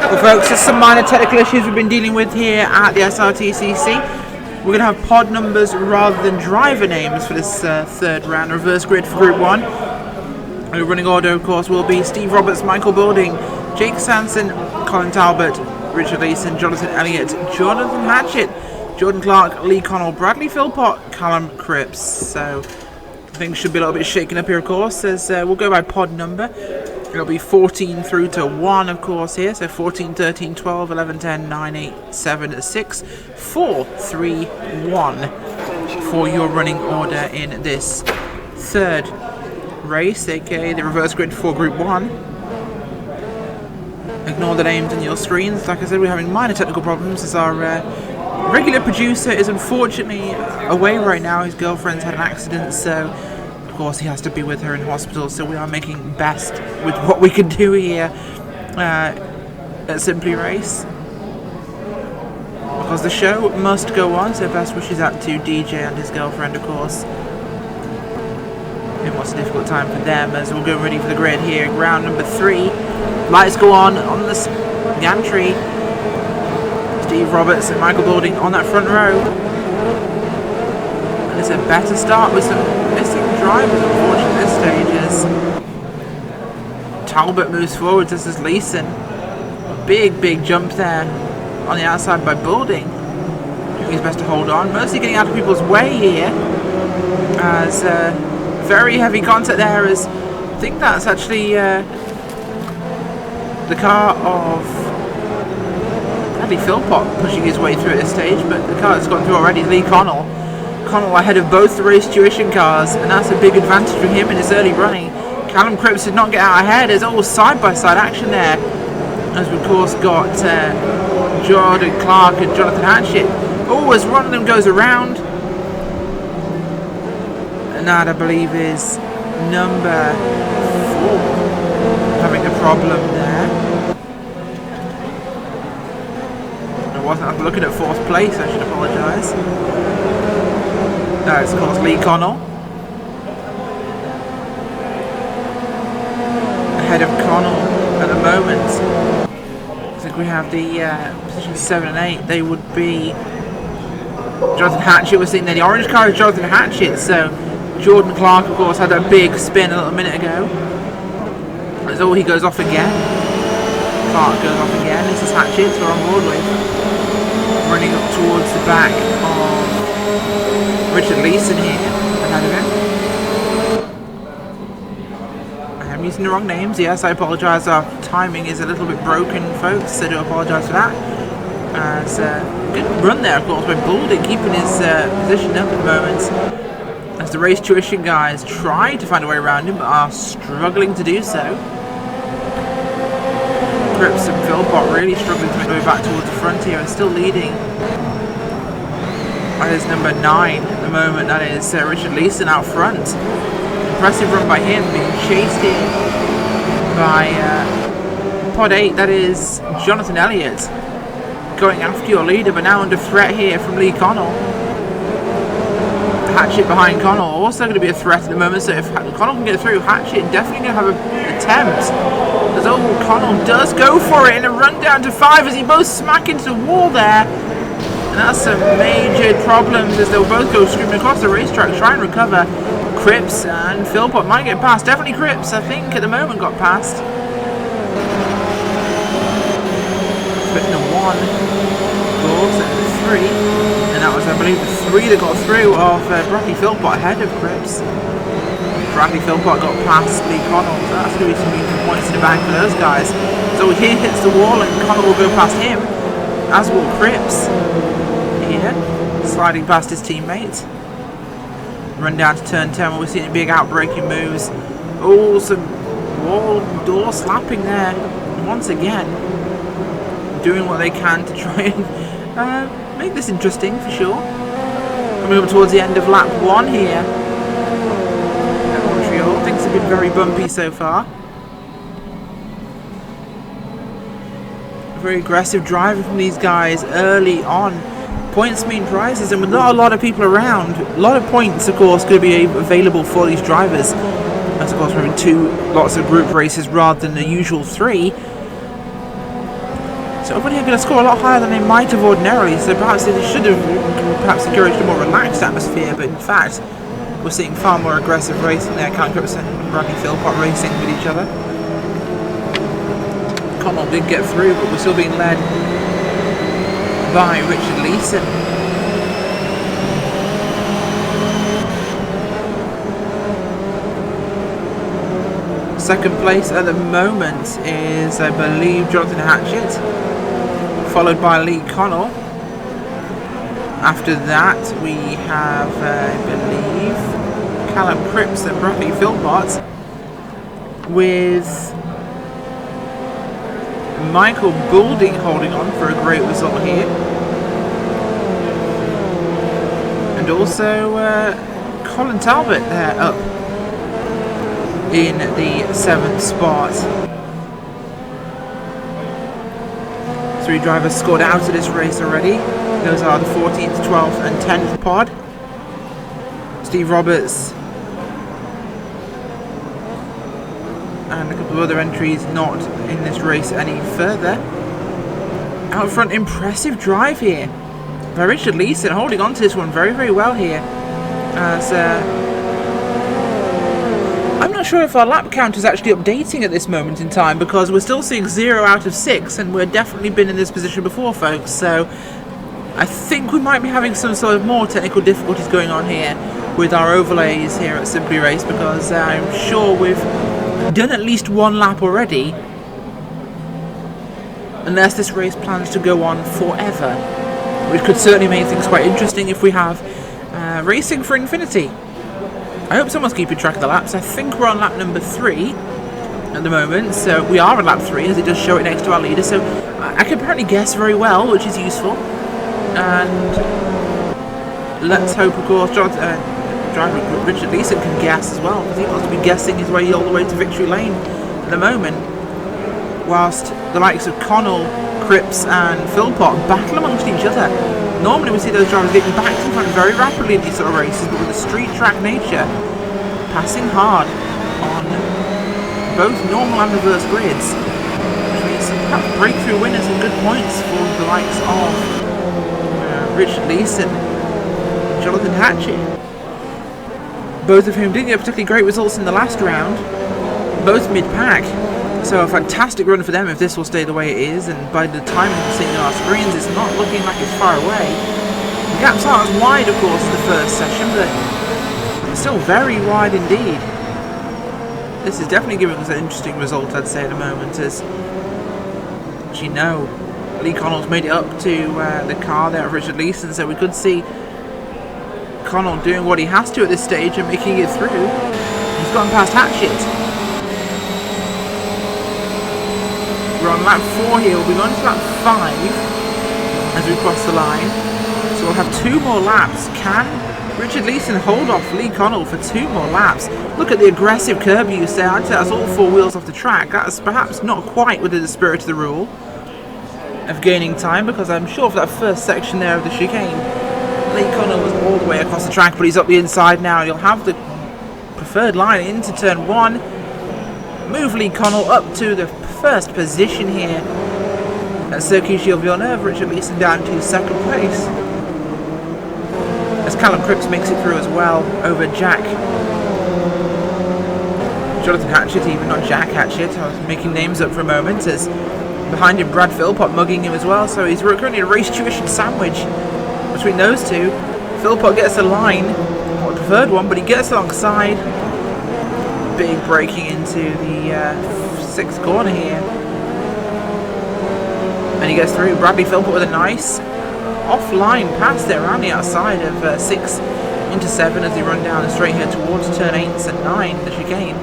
Well, folks, there's some minor technical issues we've been dealing with here at the Srtcc. We're going to have pod numbers rather than driver names for this third round. Reverse grid for Group 1. The running order, of course, will be Steve Roberts, Michael Boulding, Jake Sanson, Colin Talbot, Richard Leeson, Jonathan Elliott, Jonathan Hatchett, Jordan Clark, Lee Connell, Bradley Philpott, Callum Cripps. So things should be a little bit shaken up here, of course, as we'll go by pod number. It'll be 14 through to 1, of course, here. So 14, 13, 12, 11, 10, 9, 8, 7, 6, 4, 3, 1 for your running order in this third race, aka the reverse grid for Group 1. Ignore the names on your screens. Like I said, we're having minor technical problems as our regular producer is unfortunately away right now. His girlfriend's had an accident, so of course he has to be with her in hospital, so we are making best with what we can do here at Simply Race, because the show must go on. So best wishes out to DJ and his girlfriend, of course. And what's a difficult time for them as we'll go ready for the grid here. Round number 3. Lights go on the gantry. Steve Roberts and Michael Boulding on that front row. And it's a better start with some missing drivers, unfortunately, at this stage, as Talbot moves forward. This is Leeson. Big jump there on the outside by Boulding. Doing his best to hold on. Mostly getting out of people's way here, as very heavy contact there, as I think that's actually the car of Bradley Philpott pushing his way through at this stage, but the car that's gone through already, Lee Connell. Connell ahead of both the race tuition cars, and that's a big advantage for him in his early running. Callum Cripps did not get out ahead. There's all side-by-side action there, as we of course got Jordan Clark and Jonathan Hatchett. Oh, as one of them goes around, and that I believe is number 4 having a problem there. I was looking at 4th place, I should apologise. No, it's of course Lee Connell. Ahead of Connell at the moment. I think we have the position 7 and 8. They would be Jonathan Hatchett. We're seeing there the orange car is Jonathan Hatchett. So Jordan Clark, of course, had a big spin a little minute ago. As he goes off again. Clark goes off again. This is Hatchett we're on board with. Running up towards the back of Richard Leeson here, ahead of him. I am using the wrong names. Yes, I apologise. Our timing is a little bit broken, folks, so I do apologise for that. As good run there, of course, by Boulding, keeping his position up at the moment. As the race tuition guys try to find a way around him, but are struggling to do so. Cripps and Philpott really struggling to make their way back towards the front here, and still leading. That is number 9 at the moment. That is Richard Leeson out front. Impressive run by him, being chased in by pod 8. That is Jonathan Elliott going after your leader, but now under threat here from Lee Connell. Hatchett behind Connell, also going to be a threat at the moment, so if Connell can get through, Hatchett definitely going to have an attempt. As Connell does go for it in a run down to 5 as he both smack into the wall there. And that's some major problems as they'll both go screaming across the racetrack, try and recover. Cripps and Philpott might get past. Definitely Cripps, I think, at the moment got past. But no 1, of course, and 3. And that was, I believe, the 3 that got through of Bradley Philpott ahead of Cripps. Bradley Philpott got past Lee Connell, so that's going to be some moving points in the bank for those guys. So he hits the wall and Connell will go past him, as will Cripps here, sliding past his teammate. Run down to turn 10 where we're seeing big outbreaking moves. Oh, some wall door slapping there. And once again, doing what they can to try and make this interesting for sure. Coming up towards the end of lap 1 here. Montreal. Things have been very bumpy so far. A very aggressive driving from these guys early on. Points mean prizes, and with not a lot of people around, a lot of points, of course, going to be available for these drivers. As of course, we're having 2 lots of group races rather than the usual 3. So everyone here going to score a lot higher than they might have ordinarily, so perhaps they should have perhaps encouraged a more relaxed atmosphere, but in fact we're seeing far more aggressive racing there. Callum Cripps and Bradley Philpott racing with each other. Connell did get through, but we're still being led by Richard Leeson. Second place at the moment is, I believe, Jonathan Hatchett, followed by Lee Connell. After that we have, I believe, Callum Cripps and Bradley Philpott, with Michael Boulding holding on for a great result here. And also Colin Talbot there up in the 7th spot. 3 drivers scored out of this race already. Those are the 14th, 12th and 10th pod. Steve Roberts and a couple of other entries not in this race any further. Out front, impressive drive here by Richard Leeson, holding on to this one very, very well here. As I'm not sure if our lap count is actually updating at this moment in time, because we're still seeing 0 out of 6, and we've definitely been in this position before, folks. So I think we might be having some sort of more technical difficulties going on here with our overlays here at Simply Race, because I'm sure we've done at least 1 lap already, unless this race plans to go on forever, which could certainly make things quite interesting if we have racing for infinity. I hope someone's keeping track of the laps. I think we're on lap number 3 at the moment, so we are on lap 3, as it does show it next to our leader, so I can apparently guess very well, which is useful. And let's hope, of course, driver Richard Leeson can guess as well, because he wants to be guessing his way all the way to victory lane at the moment, whilst the likes of Connell, Cripps and Philpott battle amongst each other. Normally we see those drivers getting back to front very rapidly in these sort of races, but with the street track nature, passing hard on both normal and reverse grids, which means some perhaps breakthrough winners and good points for the likes of Richard Leeson and Jonathan Hatchett, both of whom didn't get particularly great results in the last round, both mid-pack. So a fantastic run for them if this will stay the way it is, and by the time we're seeing on our screens, it's not looking like it's far away. The gaps aren't as wide, of course, as the first session, but still very wide indeed. This is definitely giving us an interesting result, I'd say, at the moment, as you know, Lee Connell's made it up to the car there of Richard Leeson, so we could see Connell doing what he has to at this stage and making it through. He's gone past Hatchett. We're on lap 4 here, we'll be going to lap 5 as we cross the line. So we'll have 2 more laps. Can Richard Leeson hold off Lee Connell for 2 more laps? Look at the aggressive curb use there. I'd say that's all 4 wheels off the track. That's perhaps not quite within the spirit of the rule of gaining time, because I'm sure for that first section there of the chicane, Lee Connell was all the way across the track, but he's up the inside now. You'll have the preferred line into turn 1. Move Lee Connell up to the first position here at Srtcc Villeneuve. Richard Leeson down to 2nd place, as Callum Cripps makes it through as well over Jack. Jonathan Hatchett, even, not Jack Hatchett. I was making names up for a moment, as behind him Brad Philpott mugging him as well, so he's currently a race tuition sandwich between those two. Philpott gets a line, not the preferred one, but he gets alongside. Big braking into the 6th corner here, and he gets through. Bradley Philpott with a nice offline pass there around the outside of 6 into 7 as they run down the straight here towards turn 8 and 9, the chicane.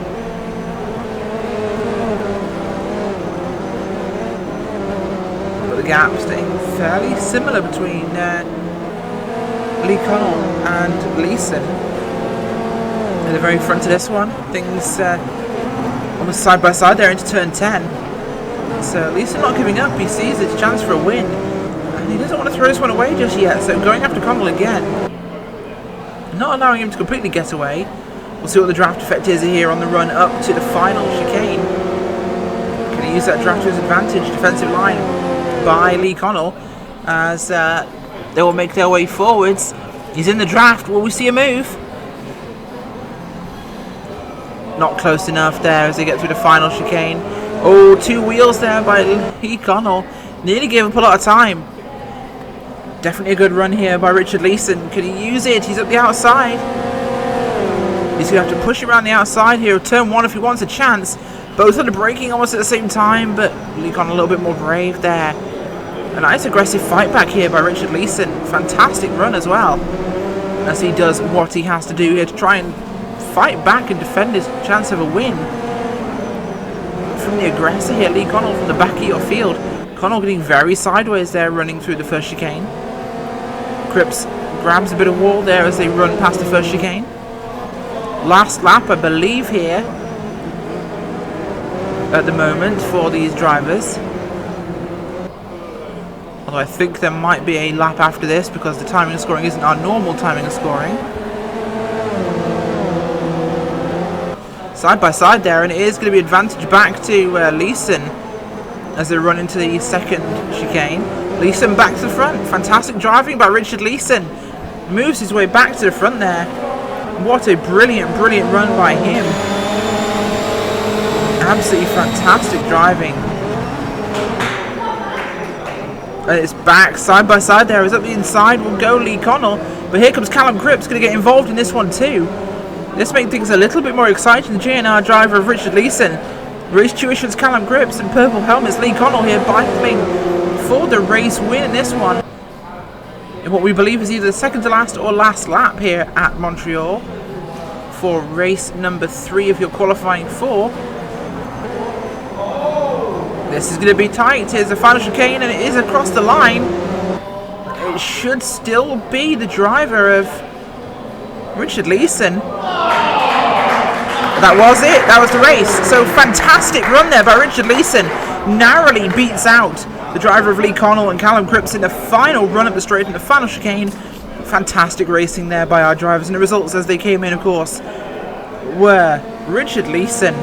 But the gap staying fairly similar between Lee Connell and Leeson at the very front of this one. Things almost side by side there into turn 10. So Leeson not giving up. He sees his chance for a win, and he doesn't want to throw this one away just yet, so going after Connell again, not allowing him to completely get away. We'll see what the draft effect is here on the run up to the final chicane. Can he use that draft to his advantage? Defensive line by Lee Connell as they will make their way forwards. He's in the draft. Will we see a move? Not close enough there as they get through the final chicane. Oh, 2 wheels there by Lee Connell. Nearly gave up a lot of time. Definitely a good run here by Richard Leeson. Could he use it? He's up the outside. He's going to have to push around the outside here. Turn 1 if he wants a chance. Both are braking almost at the same time, but Lee Connell a little bit more brave there. A nice aggressive fight back here by Richard Leeson. Fantastic run as well, as he does what he has to do here to try and fight back and defend his chance of a win. From the aggressor here, Lee Connell from the back of your field. Connell getting very sideways there, running through the first chicane. Cripps grabs a bit of wall there as they run past the first chicane. Last lap, I believe, here at the moment for these drivers. Although I think there might be a lap after this because the timing of scoring isn't our normal timing of scoring. Side by side there, and it is going to be advantage back to Leeson as they run into the second chicane. Leeson back to the front. Fantastic driving by Richard Leeson. Moves his way back to the front there. What a brilliant run by him. Absolutely fantastic driving. And it's back side by side there. As up the inside will go Lee Connell. But here comes Callum Cripps, going to get involved in this one too. This makes things a little bit more exciting. The JNR driver of Richard Leeson. Race tuition's Callum Cripps and purple helmets Lee Connell here battling for the race win in this one. In what we believe is either the second to last or last lap here at Montreal for race number 3 of your qualifying 4. This is going to be tight. Here's the final chicane and it is across the line. It should still be the driver of Richard Leeson. That was it. That was the race. So fantastic run there by Richard Leeson. Narrowly beats out the driver of Lee Connell and Callum Cripps in the final run up the straight in the final chicane. Fantastic racing there by our drivers. And the results as they came in, of course, were Richard Leeson,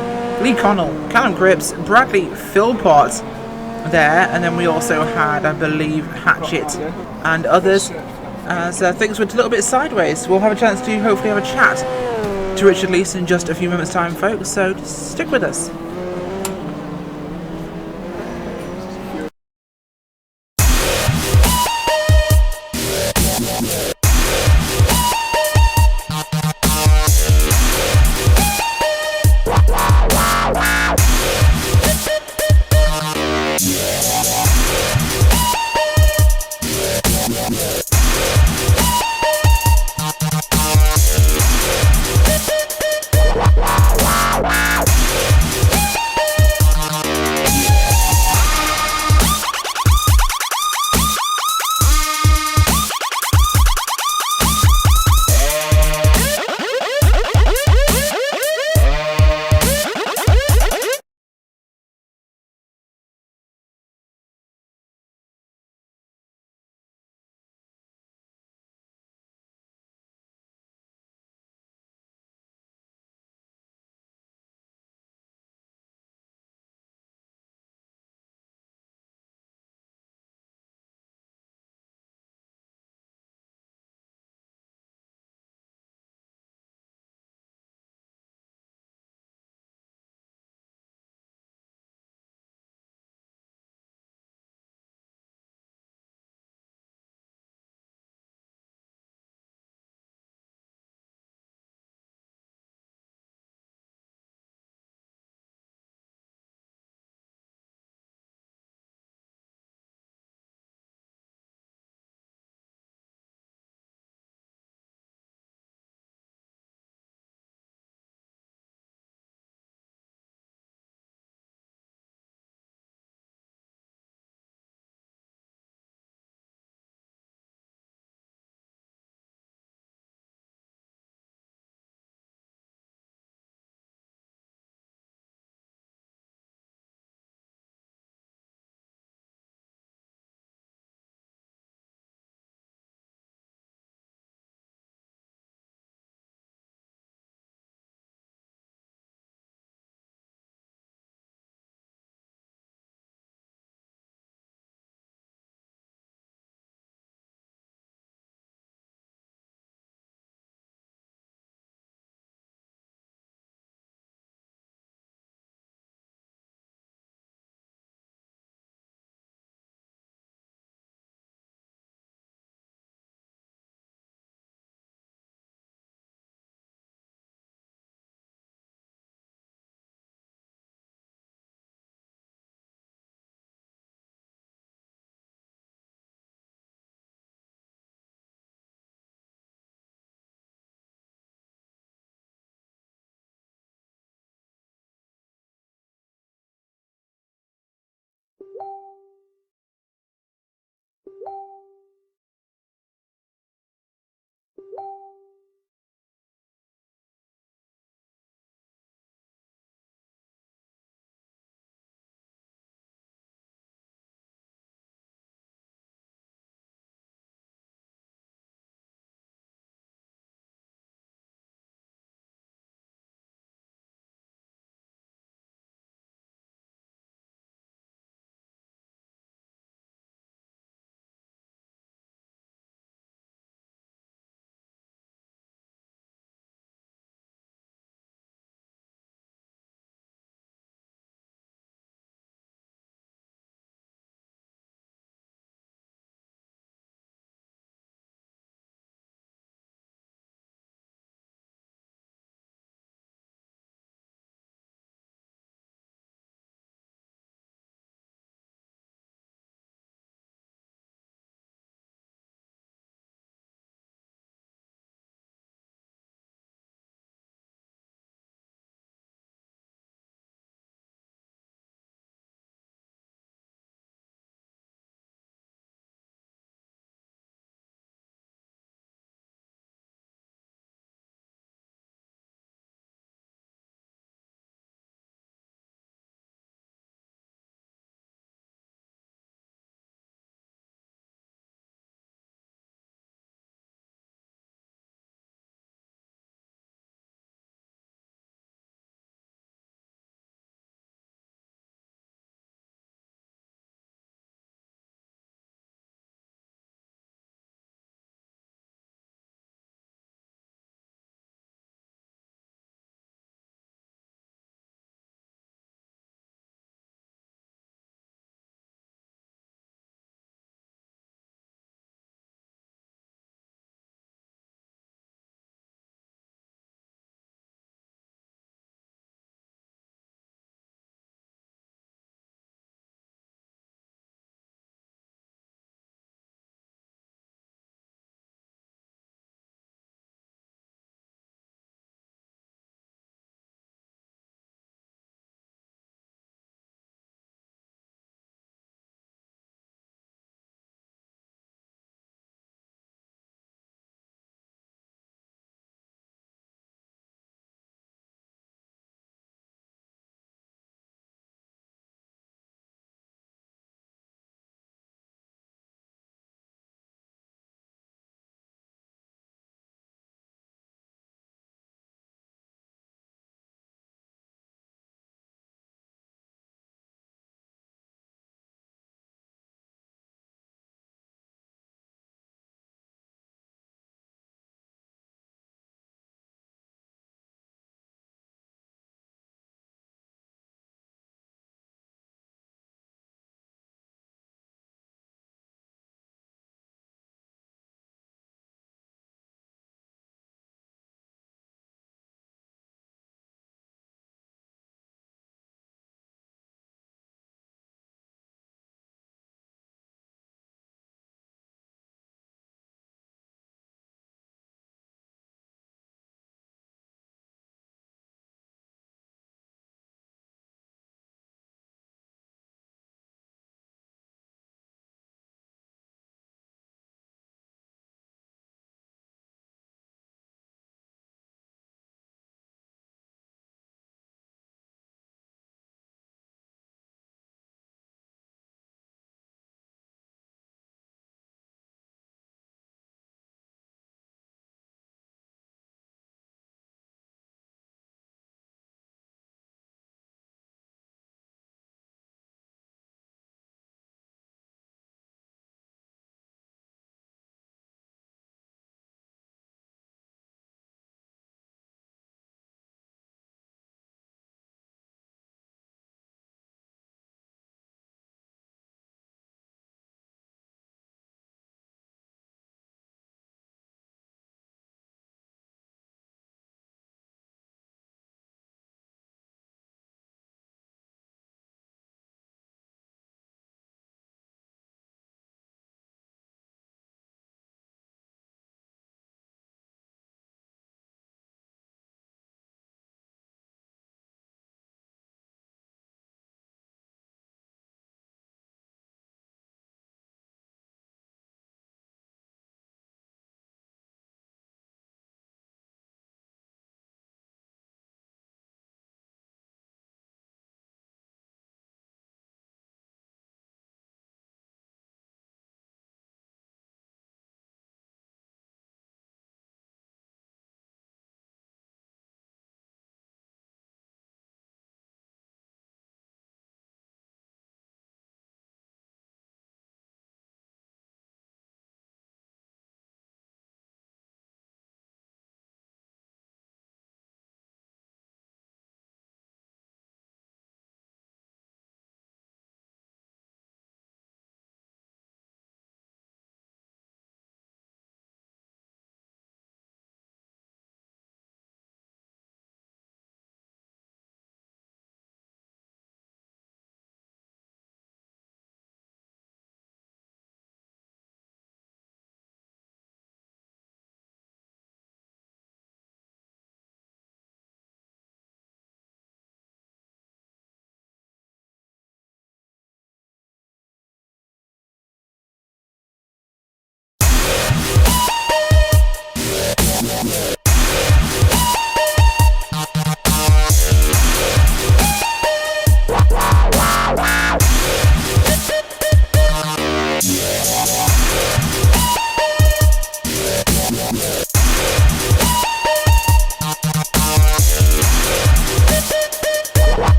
Lee Connell, Callum Cripps, Bradley Philpott there. And then we also had, I believe, Hatchett and others. As things went a little bit sideways. We'll have a chance to hopefully have a chat to Richard Leeson in just a few moments' time, folks, so stick with us.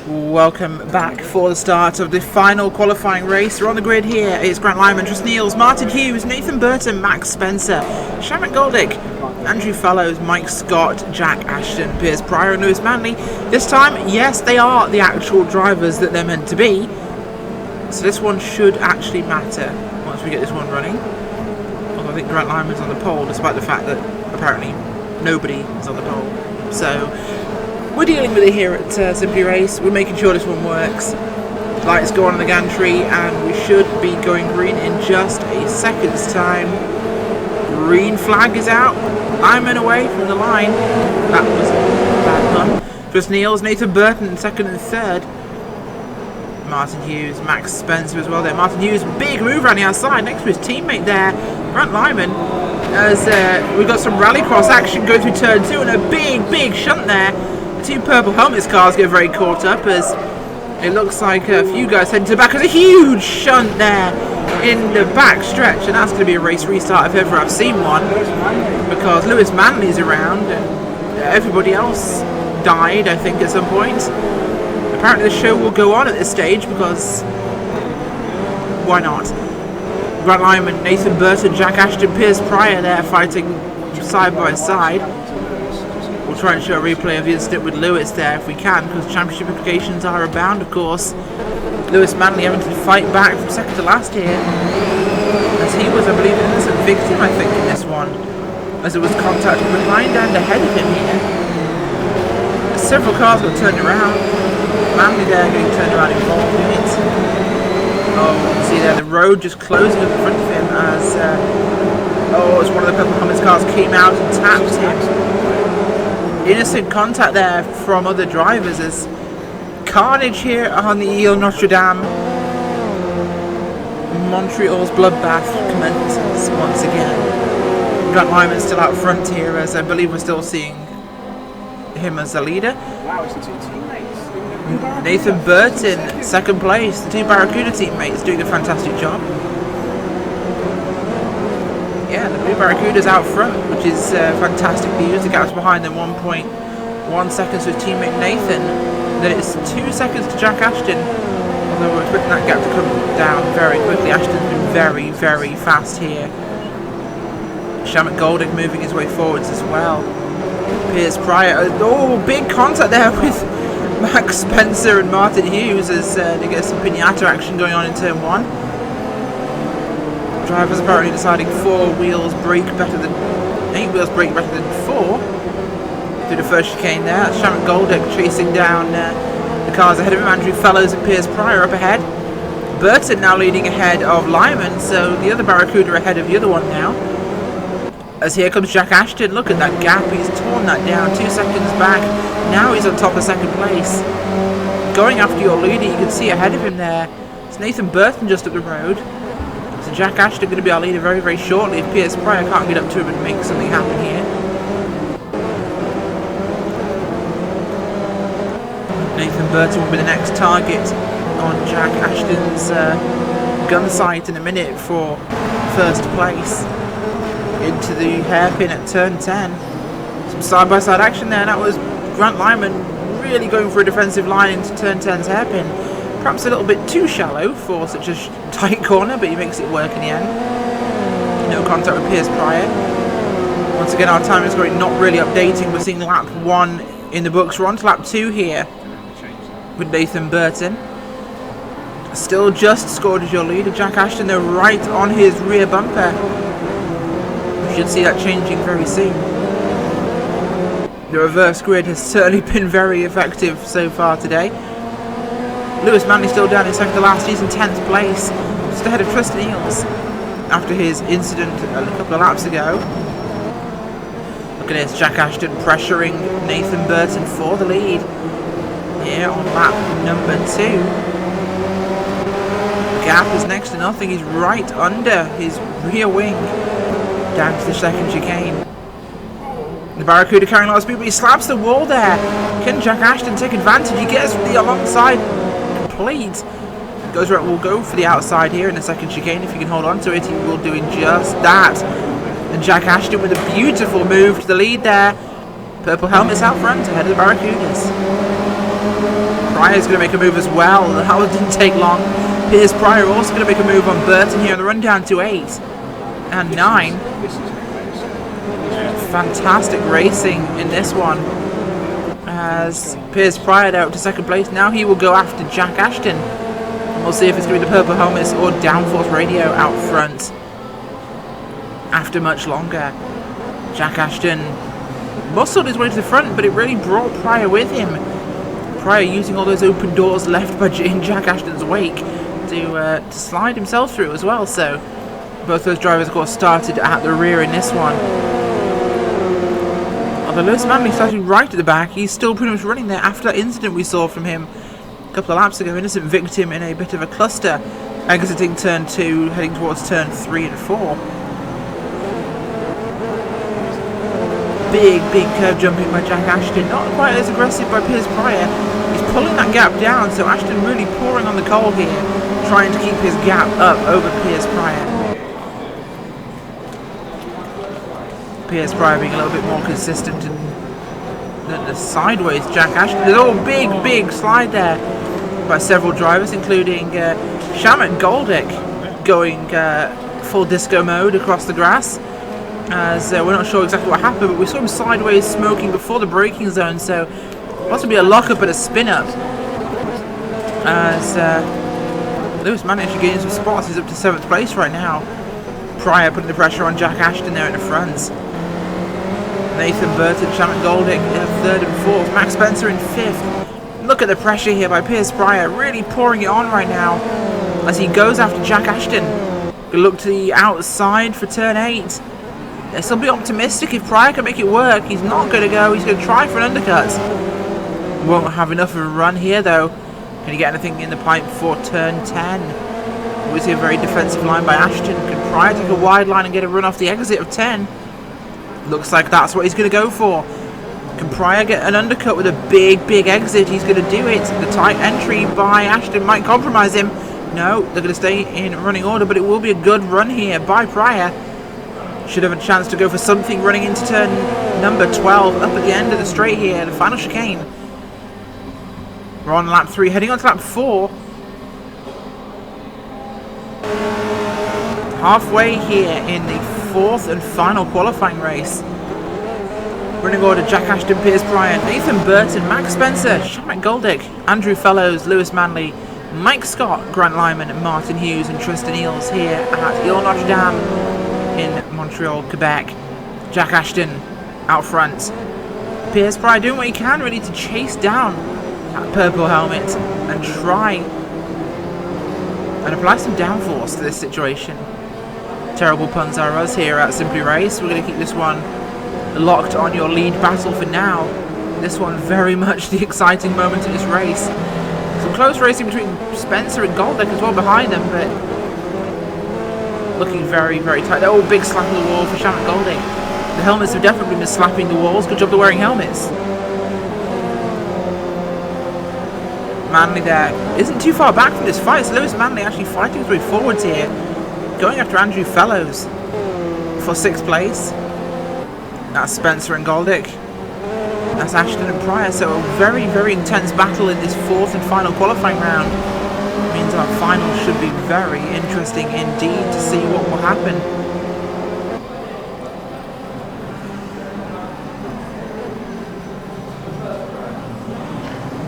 Welcome back for the start of the final qualifying race. We're on the grid here. It's Grant Lyman, Tris Niels, Martin Hughes, Nathan Burton, Max Spencer, Shamrock Goldick, Andrew Fallows, Mike Scott, Jack Ashton, Piers Pryor and Lewis Manley. This time, yes, they are the actual drivers that they're meant to be. So this one should actually matter once we get this one running. Although I think Grant Lyman's on the pole, despite the fact that apparently nobody is on the pole. So we're dealing with it here at Simply Race. We're making sure this one works. Lights go on in the gantry and we should be going green in just a second's time. Green flag is out. Lyman away from the line. That was a bad pun. Tris Niels, Nathan Burton in second and third. Martin Hughes, Max Spencer as well there. Martin Hughes, big move around the outside next to his teammate there, Grant Lyman. As we've got some rallycross action going through turn 2 and a big shunt there. Two purple helmets cars get very caught up as it looks like a few guys heading to the back. There's a huge shunt there in the back stretch, and that's going to be a race restart if ever I've seen one, because Lewis Manley's around and everybody else died, I think, at some point. Apparently the show will go on at this stage because why not? Grant Lyman, Nathan Burton, Jack Ashton, Piers Pryor there fighting side by side. We'll try and show a replay of the incident with Lewis there if we can, because championship implications are abound, of course. Lewis Manley having to fight back from second to last here, as he was, I believe, an innocent victim, I think, in this one, as it was contact behind and ahead of him here. Several cars got turned around. Manley there getting turned around in 4 minutes. Oh, you can see there the road just closing up in front of him as as one of the purple helmets cars came out and tapped him. Innocent contact there from other drivers as carnage here on the Ile Notre Dame. Montreal's bloodbath commences once again. Grant Lyman's still out front here, as I believe we're still seeing him as the leader. Wow, it's the two teammates. Nathan Burton, second place. The two Barracuda teammates doing a fantastic job. Yeah, the blue Barracuda's out front, which is fantastic news. The gap's behind them 1.1 seconds to his teammate Nathan. Then it's 2 seconds to Jack Ashton. Although we're expecting that gap to come down very quickly. Ashton's been very fast here. Shamrock Goldick moving his way forwards as well. Piers Pryor, big contact there with Max Spencer and Martin Hughes as they get some pinata action going on in turn 1. Drivers apparently deciding 4 wheels brake better than 8 wheels brake better than 4. Through the first chicane there, that's Shamrock Goldick chasing down the cars ahead of him. Andrew Fallows and Piers Pryor up ahead. Burton now leading ahead of Lyman, so the other Barracuda ahead of the other one now. As here comes Jack Ashton, look at that gap, he's torn that down 2 seconds back. Now he's on top of second place. Going after your leader, you can see ahead of him there. It's Nathan Burton just up the road. So Jack Ashton going to be our leader very shortly if Piers Pryor can't get up to him and make something happen here. Nathan Burton will be the next target on Jack Ashton's gun sight in a minute for first place. Into the hairpin at turn 10. Some side-by-side action there, and that was Grant Lyman really going for a defensive line into turn 10's hairpin. Perhaps a little bit too shallow for such a tight corner, but he makes it work in the end. No contact with Piers Pryor. Once again, our time is going not really updating. We're seeing lap 1 in the books. We're on to lap 2 here with Nathan Burton. Still just scored as your leader. Jack Ashton, though, right on his rear bumper. We should see that changing very soon. The reverse grid has certainly been very effective so far today. Lewis Manley still down in second to last. He's in 10th place, just ahead of Tris Niels after his incident a couple of laps ago. Look at this, Jack Ashton pressuring Nathan Burton for the lead here on lap number 2. The gap is next to nothing. He's right under his rear wing down to the second chicane. The Barracuda carrying a lot of speed, but he slaps the wall there. Can Jack Ashton take advantage? He gets the alongside complete. Will go for the outside here in the second chicane. If he can hold on to it, he will do just that. And Jack Ashton with a beautiful move to the lead there. Purple helmets out front ahead of the Barracudas. Pryor's going to make a move as well. That didn't take long. Piers Pryor also going to make a move on Burton here on the run down to 8 and 9. Fantastic racing in this one. As Piers Pryor out to second place. Now he will go after Jack Ashton. And we'll see if it's going to be the purple helmets or downforce radio out front. After much longer. Jack Ashton muscled his way to the front, but it really brought Pryor with him. Pryor using all those open doors left by in Jack Ashton's wake to slide himself through as well. So both those drivers, of course, started at the rear in this one. Although Lewis Manley started right at the back, he's still pretty much running there after that incident we saw from him a couple of laps ago. Innocent victim in a bit of a cluster, exiting turn 2, heading towards turn 3 and 4. Big curve jumping by Jack Ashton, not quite as aggressive by Piers Pryor. He's pulling that gap down, so Ashton really pouring on the coal here, trying to keep his gap up over Piers Pryor. Piers Pryor being a little bit more consistent in the sideways Jack Ashton. There's a big slide there by several drivers, including Shamet Goldick going full disco mode across the grass. As we're not sure exactly what happened, but we saw him sideways smoking before the braking zone, so possibly a lock-up and a spin-up. As Lewis managed to gain some spots, he's up to 7th place right now. Pryor putting the pressure on Jack Ashton there in the front. Nathan Burton, Shamet Goldick in 3rd and 4th, Max Spencer in 5th. Look at the pressure here by Piers Pryor, really pouring it on right now as he goes after Jack Ashton. Gonna look to the outside for turn 8. They'll still be optimistic if Pryor can make it work. He's not going to go. He's going to try for an undercut. Won't have enough of a run here, though. Can he get anything in the pipe for turn 10? We see a very defensive line by Ashton. Can Pryor take a wide line and get a run off the exit of 10? Looks like that's what he's going to go for. Can Pryor get an undercut with a big exit? He's going to do it. The tight entry by Ashton might compromise him. No, they're going to stay in running order, but it will be a good run here by Pryor. Should have a chance to go for something running into turn number 12 up at the end of the straight here, the final chicane. We're on lap 3, heading on to lap 4. Halfway here in the 4th and final qualifying race. Running order: Jack Ashton, Piers Pryor, Nathan Burton, Max Spencer, Shamet Goldick, Andrew Fellows, Lewis Manley, Mike Scott, Grant Lyman, Martin Hughes and Tristan Eels here at Ile Notre Dame in Montreal, Quebec. Jack Ashton out front. Piers Pryor doing what he can really to chase down that purple helmet and try and apply some downforce to this situation. Terrible puns are us here at Simply Race. We're going to keep this one locked on your lead battle for now. This one very much the exciting moment in this race. Some close racing between Spencer and Goldick as well behind them, but looking very tight. Oh, big slap of the wall for Shamet Goldick. The helmets have definitely been slapping the walls. Good job they're wearing helmets. Manley there isn't too far back from this fight. It's Lewis Manley actually fighting his way forwards here, going after Andrew Fellows for 6th place. That's Spencer and Goldick. That's Ashton and Pryor. So a very intense battle in this 4th and final qualifying round. Means our final should be very interesting indeed to see what will happen.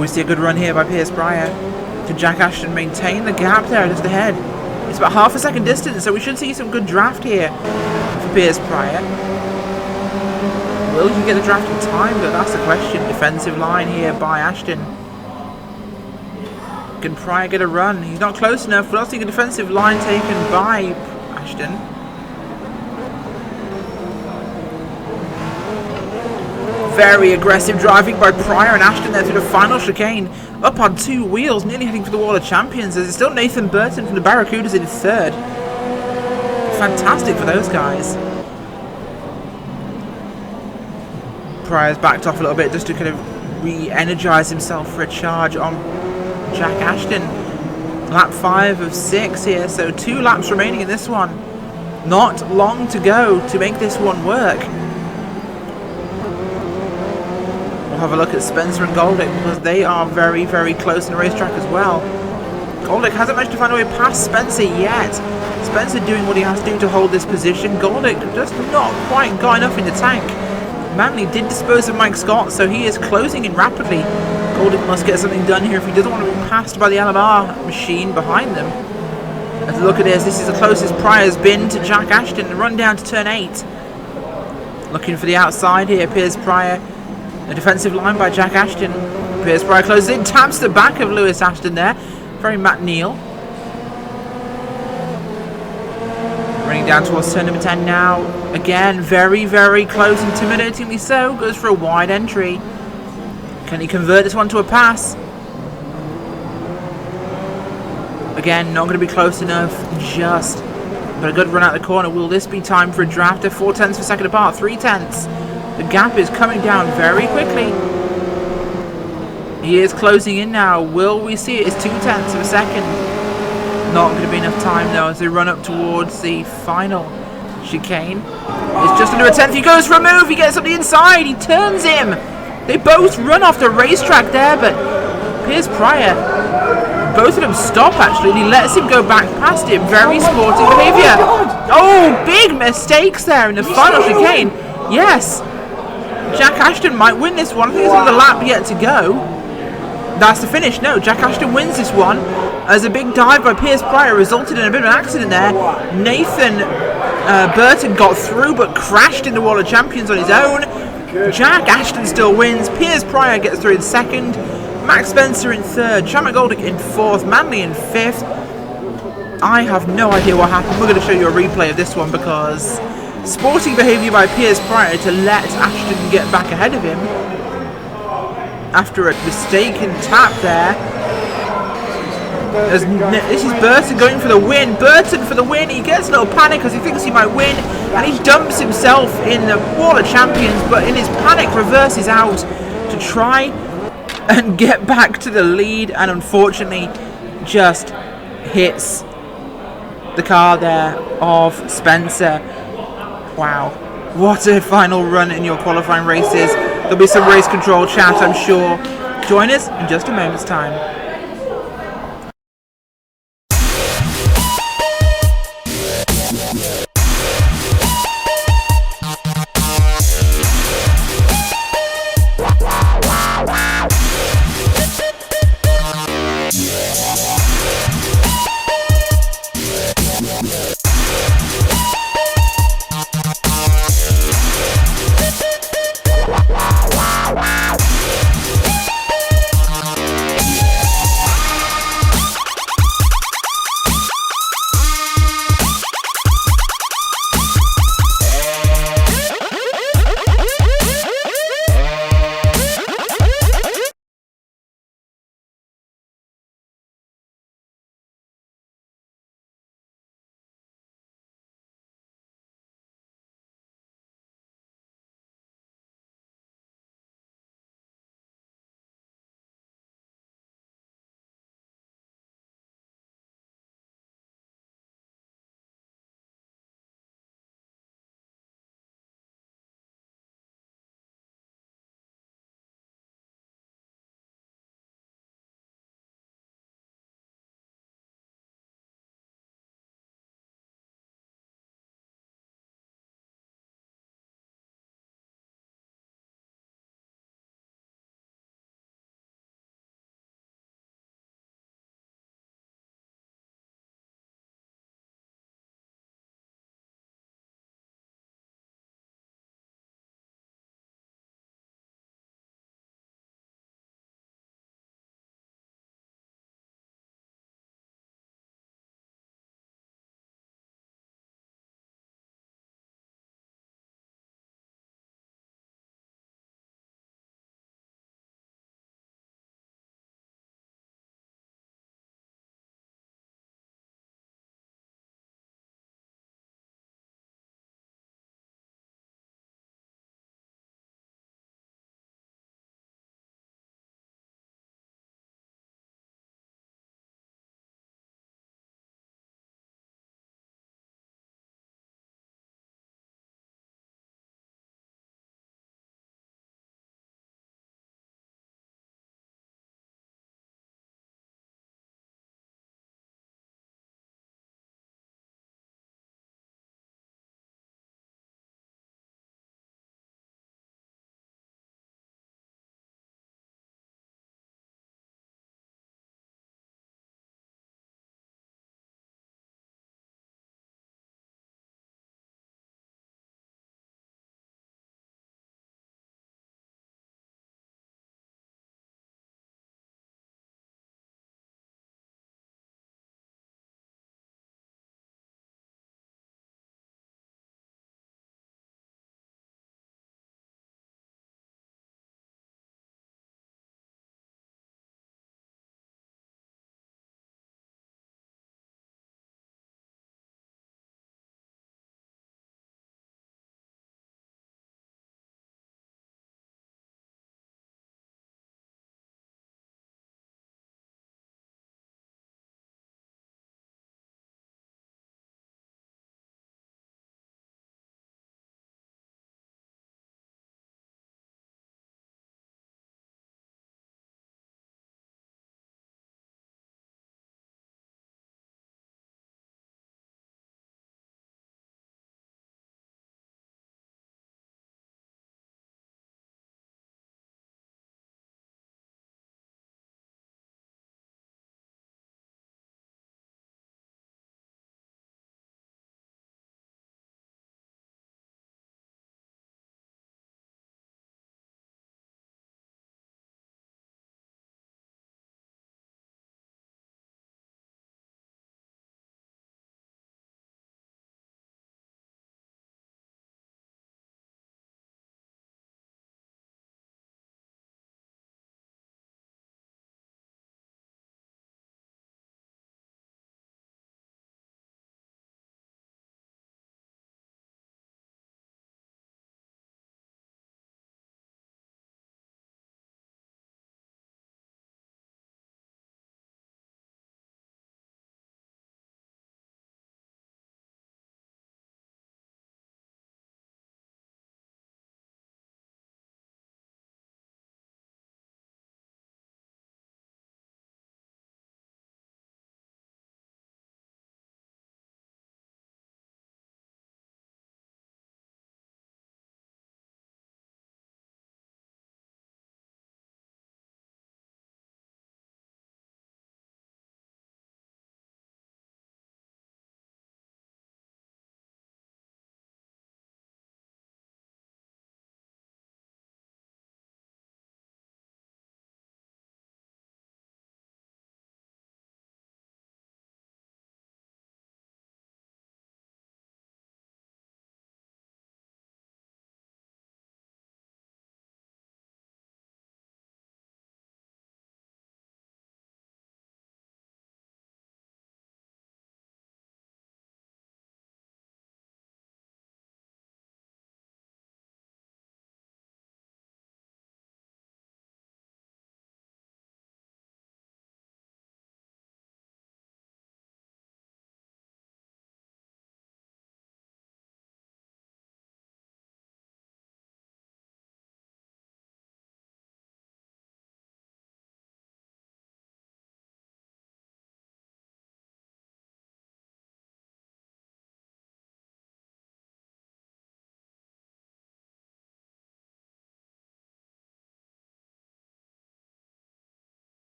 We see a good run here by Piers Pryor. Can Jack Ashton maintain the gap there just ahead? It's about half a second distance, so we should see some good draft here for Piers Pryor. Will he get the draft in time? But that's the question. Defensive line here by Ashton. Can Pryor get a run? He's not close enough, but I'll see a defensive line taken by Ashton. Very aggressive driving by Pryor and Ashton there through the final chicane. Up on 2 wheels, nearly heading for the Wall of Champions. As it's still Nathan Burton from the Barracudas in 3rd. Fantastic for those guys. Pryor's backed off a little bit just to kind of re-energize himself for a charge on Jack Ashton. Lap 5 of 6 here, so 2 laps remaining in this one. Not long to go to make this one work. have a look at Spencer and Goldick because they are very, very close in the racetrack as well. Goldick hasn't managed to find a way past Spencer yet. Spencer doing what he has to do to hold this position. Goldick just not quite got enough in the tank. Manley did dispose of Mike Scott, so he is closing in rapidly. Goldick must get something done here if he doesn't want to be passed by the LMR machine behind them. Let's look at this. This is the closest Pryor's been to Jack Ashton. The run down to turn 8. Looking for the outside here. Piers Pryor. A defensive line by Jack Ashton. Piers Pryor closes in. Taps the back of Lewis Ashton there. Very Matt Neal. Running down towards turn number 10 now. Again, very, very close. Intimidatingly so. Goes for a wide entry. Can he convert this one to a pass? Again, not going to be close enough. Just. But a good run out the corner. Will this be time for a draft? 4 tenths of a second apart. 3 tenths. The gap is coming down very quickly. He is closing in now. Will we see it? It's 2 tenths of a second. Not going to be enough time though as they run up towards the final chicane. It's just under a tenth. He goes for a move. He gets up the inside. He turns him. They both run off the racetrack there, but Piers Pryor, both of them stop actually. He lets him go back past him. Very sporting behaviour. Oh, big mistakes there in the final chicane. Yes. Jack Ashton might win this one. I think there's another lap yet to go. That's the finish. No, Jack Ashton wins this one as a big dive by Piers Pryor resulted in a bit of an accident there. Nathan Burton got through but crashed in the wall of champions on his own. Jack Ashton still wins. Piers Pryor gets through in second. Max Spencer in third. Chad Goldick in fourth. Manley in fifth. I have no idea what happened. We're going to show you a replay of this one because sporting behaviour by Piers Pryor to let Ashton get back ahead of him after a mistaken tap there. This is Burton going for the win. Burton for the win. He gets a little panic because he thinks he might win and he dumps himself in the wall of champions, but in his panic reverses out to try and get back to the lead and unfortunately just hits the car there of Spencer. Wow, what a final run in your qualifying races. There'll be some race control chat, I'm sure. Join us in just a moment's time.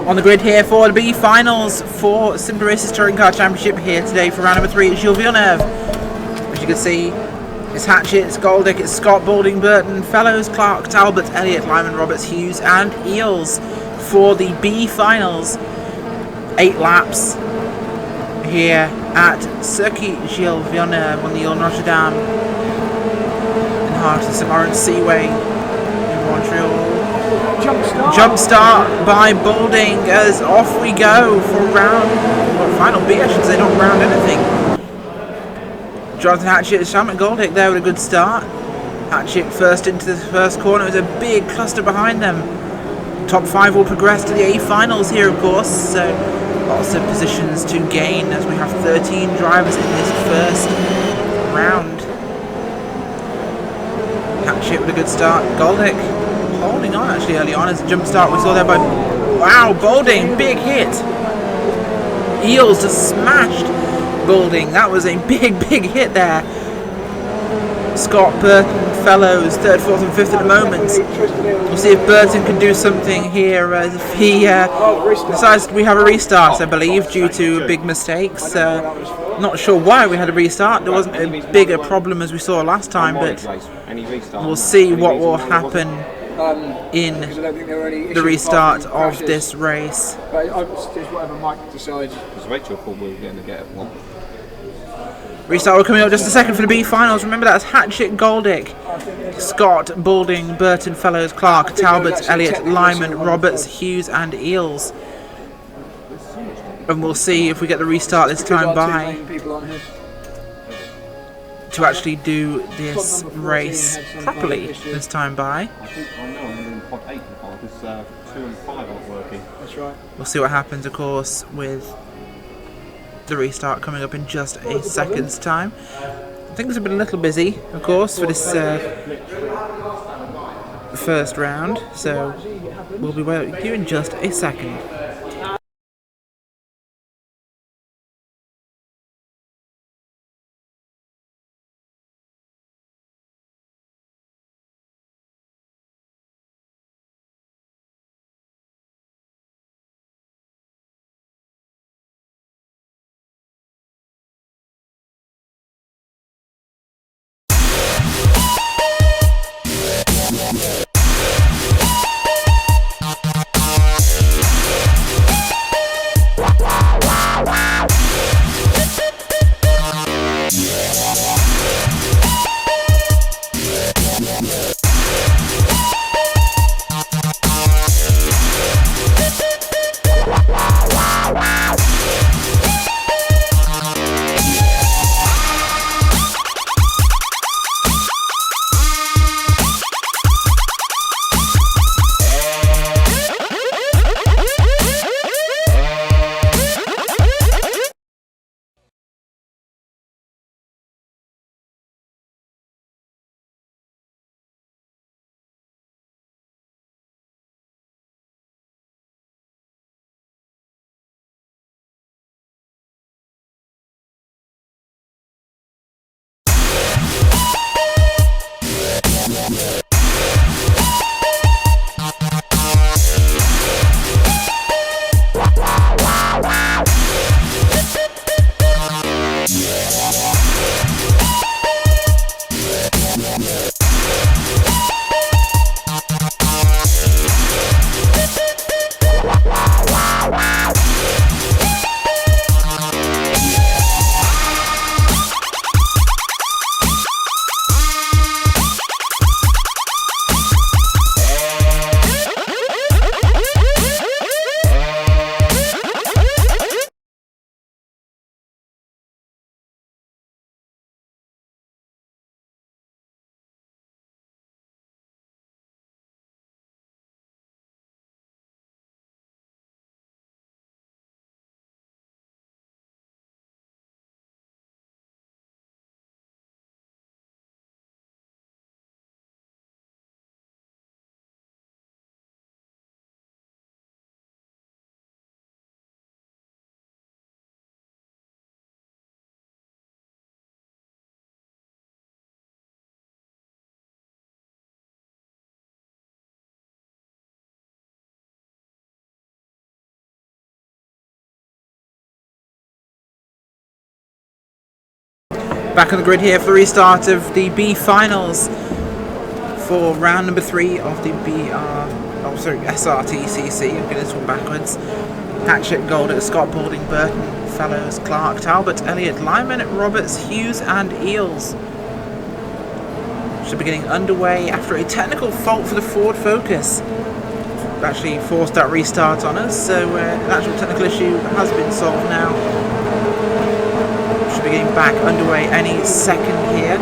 On the grid here for the B finals for Simple Races Touring Car Championship here today for round number 3. It's Gilles Villeneuve. As you can see, it's Hatchett, it's Goldick, it's Scott, Balding, Burton, Fellows, Clark, Talbot, Elliott, Lyman, Roberts, Hughes and Eels for the B finals. 8 laps here at Srtcc Gilles Villeneuve on the Ile Notre Dame in the heart of the St. Lawrence Seaway in Montreal. Jump start by Balding as off we go for final B, I should say, not round anything. Jonathan Hatchett and Shamrock Goldick there with a good start. Hatchett first into the first corner. It was a big cluster behind them. Top 5 will progress to the A finals here, of course, so lots of positions to gain as we have 13 drivers in this first round. Hatchett with a good start. Goldick holding on actually early on as a jump start we saw there by Balding, big hit. Eels just smashed Balding. That was a big hit there. Scott, Burton, Fellows, 3rd, 4th and 5th at the moment. We'll see if Burton can do something here as if he decides we have a restart, I believe, due to big mistakes. Not sure why we had a restart. There wasn't a bigger problem as we saw last time, but we'll see what will happen in the restart of this race. Whatever Mike decides. Rachel thought we were going to get one. Restart will coming up just a second for the B finals. Remember that's Hatchett, Goldick, Scott, Balding, Burton, Fellows, Clark, Talbot, Elliott, Lyman, Roberts, Hughes and Eels. And we'll see if we get the restart this time by to actually do this race properly this time by. I think I know I'm in pod 8 because 2 and 5 aren't working. That's right. We'll see what happens, of course, with the restart coming up in just a second's time. Things have been a little busy, of course, for this first round, so we'll be with you in just a second. Back on the grid here for the restart of the B finals for round number 3 of the Srtcc. I'm getting this one backwards. Hatchett, Goldick, Scott, Balding, Burton, Fellows, Clark, Talbot, Elliott, Lyman, Roberts, Hughes and Eels. Should be getting underway after a technical fault for the Ford Focus. Actually forced that restart on us, so an actual technical issue has been solved now. Should be getting back underway any second here.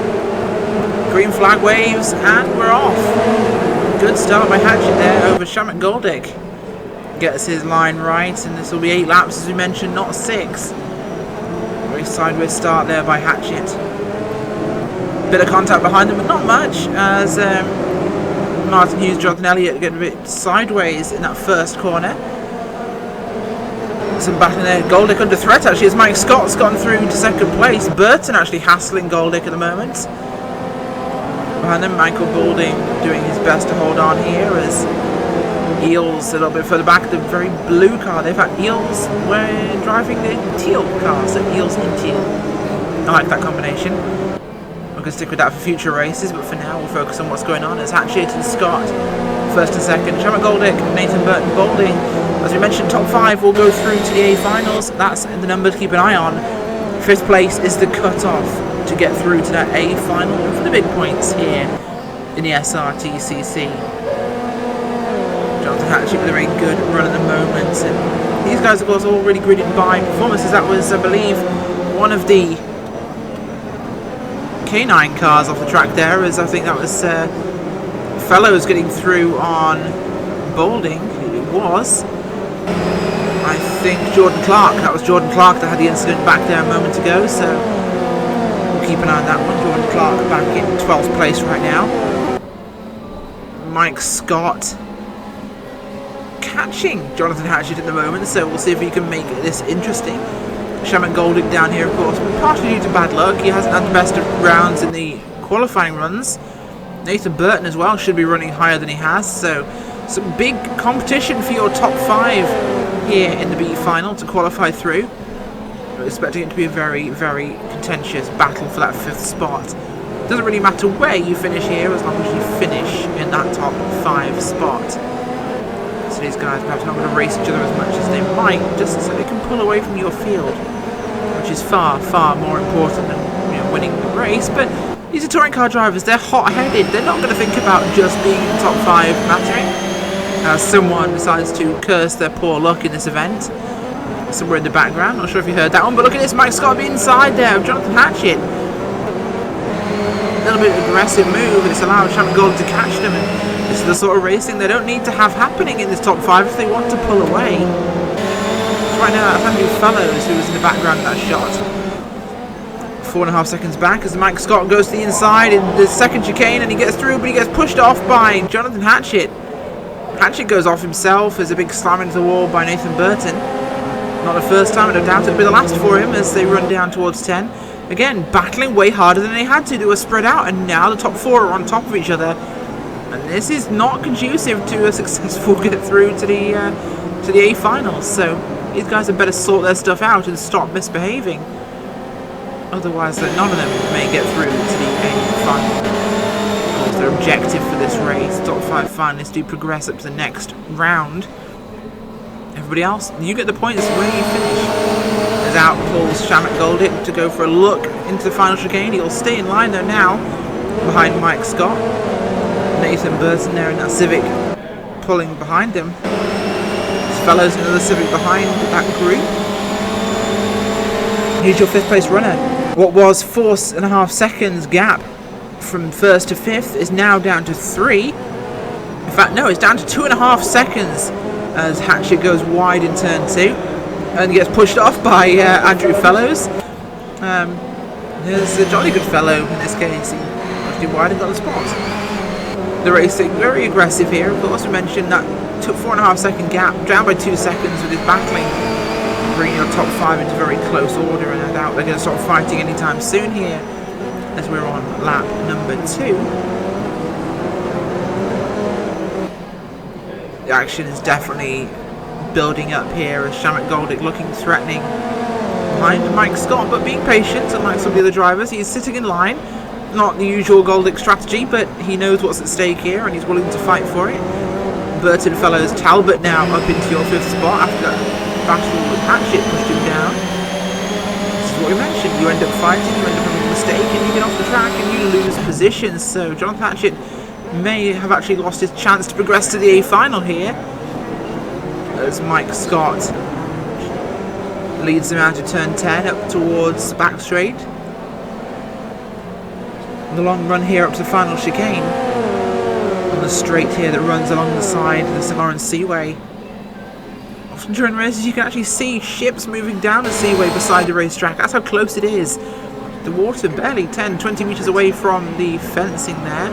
Green flag waves and we're off. Good start by Hatchett there over Shamet Goldick. Gets his line right, and this will be 8 laps as we mentioned, not 6. Very sideways start there by Hatchett. Bit of contact behind them, but not much, as Martin Hughes, Jonathan Elliott get a bit sideways in that first corner. Some battling there. Goldick under threat actually as Mike Scott's gone through to second place. Burton actually hassling Goldick at the moment. Behind them, Michael Balding doing his best to hold on here as Eels a little bit further back. The very blue car. They've had Eels when driving the teal car, so Eels and teal. I like that combination. We're going to stick with that for future races, but for now we'll focus on what's going on as Hatchett and Scott first and second. Shamet Goldick, Nathan Burton, Balding. As we mentioned, top 5 will go through to the A finals. That's the number to keep an eye on. 5th place is the cut-off to get through to that A final for the big points here in the Srtcc. Jonathan Hatchett with a very good run at the moment, and these guys of course all really gridded by performances. That was, I believe, one of the K9 cars off the track there, as I think that was Fellows getting through on Balding. It was, I think, Jordan Clark. That was Jordan Clark that had the incident back there a moment ago, so we'll keep an eye on that one. Jordan Clark back in 12th place right now. Mike Scott catching Jonathan Hatchett at the moment, so we'll see if he can make this interesting. Shamet Goldick down here, of course, partly due to bad luck. He hasn't had the best of rounds in the qualifying runs. Nathan Burton as well should be running higher than he has, so some big competition for your top 5 here in the B final to qualify through. We're expecting it to be a very, very contentious battle for that 5th spot. Doesn't really matter where you finish here as long as you finish in that top 5 spot. So these guys perhaps not going to race each other as much as they might, just so they can pull away from your field, which is far, far more important than winning the race. But these are touring car drivers, they're hot-headed, they're not going to think about just being in the top 5 mattering. As someone decides to curse their poor luck in this event, somewhere in the background, not sure if you heard that one, but look at this, Mike Scott be inside there of Jonathan Hatchett. A little bit of aggressive move, and it's allowed Shamet Goldick to catch them, and this is the sort of racing they don't need to have happening in this top 5 if they want to pull away. So right now, that's Andrew Fellows who was in the background of that shot. 4.5 seconds back as Mike Scott goes to the inside in the second chicane, and he gets through, but he gets pushed off by Jonathan Hatchett. Hatchett goes off himself as a big slam into the wall by Nathan Burton. Not the first time, and I doubt it'll be the last for him as they run down towards 10. Again, battling way harder than they had to. They were spread out, and now the top 4 are on top of each other. And this is not conducive to a successful get through to the A finals. So these guys had better sort their stuff out and stop misbehaving. Otherwise, none of them may get through to the A final. Their objective for this race, top 5 finalists do progress up to the next round. Everybody else, you get the points where you finish. As out pulls Shamet Goldick to go for a look into the final chicane. He'll stay in line though now, behind Mike Scott. Nathan Burton there in that Civic pulling behind them. There's Fellows in another Civic behind that group. Here's your 5th place runner. What was 4.5 seconds gap from 1st to 5th is now down to 3. In fact, no, it's down to 2.5 seconds as Hatchett goes wide in turn 2 and gets pushed off by Andrew Fellows. There's a jolly good fellow in this case. He actually wide and got the spot. The racing very aggressive here. Of course, we mentioned that took 4.5 second gap, down by 2 seconds with his battling, bringing the top 5 into very close order, and I doubt they're going to stop fighting anytime soon here as we're on lap number 2. The action is definitely building up here as Shamet Goldick looking threatening behind Mike Scott, but being patient, unlike some of the other drivers. He's sitting in line. Not the usual Goldick strategy, but he knows what's at stake here and he's willing to fight for it. Burton follows Talbot now up into your 5th spot after that battle with Hatchett pushed him down. This is what we mentioned. You end up fighting, you end up having a mistake, and you get off the track and you lose positions. So Jonathan Hatchett may have actually lost his chance to progress to the A final here, as Mike Scott leads him out of turn 10 up towards the back straight. The long run here up to the final chicane on the straight here that runs along the side of the St. Lawrence Seaway. Often during races you can actually see ships moving down the seaway beside the racetrack. That's how close it is. The water barely 10-20 metres away from the fencing there.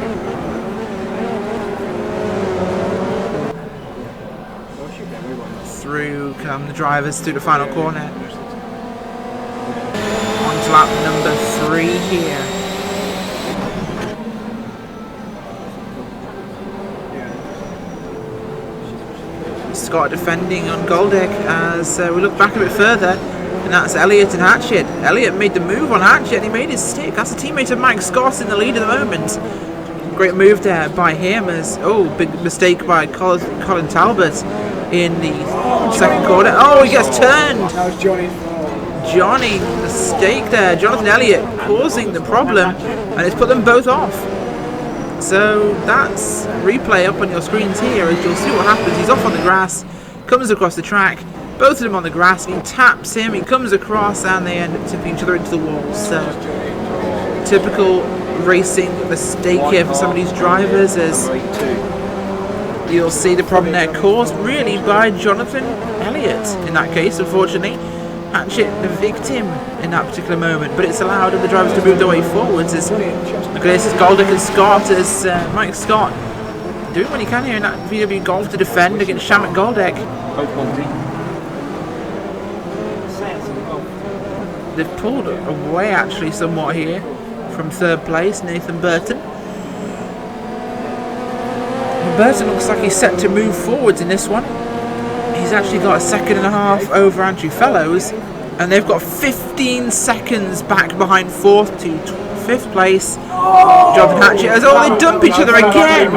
Through come the drivers through the final corner. On to lap number 3 here. Scott defending on Goldick as we look back a bit further, and that's Elliott and Hatchett. Elliott made the move on Hatchett and he made his stick. That's a teammate of Mike Scott in the lead at the moment. Great move there by him as, big mistake by Colin Talbot in the second corner. Oh, he gets turned. That was Johnny. Johnny, mistake there. Jonathan Elliott causing the problem and it's put them both off. So that's replay up on your screens here as you'll see what happens. He's off on the grass, comes across the track, both of them on the grass, he taps him, he comes across and they end up tipping each other into the wall. So typical racing mistake here for some of these drivers, as you'll see the problem there caused really by Jonathan Elliott in that case. Unfortunately, Hatchett the victim in that particular moment, but it's allowed the drivers to move their way forwards. As look at this, is Goldick and Scott, as Mike Scott doing what he can here in that VW Golf to defend against Shamrock Goldick. They've pulled away actually somewhat here from 3rd place, Nathan Burton. Burton looks like he's set to move forwards in this one. He's actually got a 2.5 over Andrew Fellows, and they've got 15 seconds back behind 4th to 5th place. Jonathan Hatchett as they dump each other again.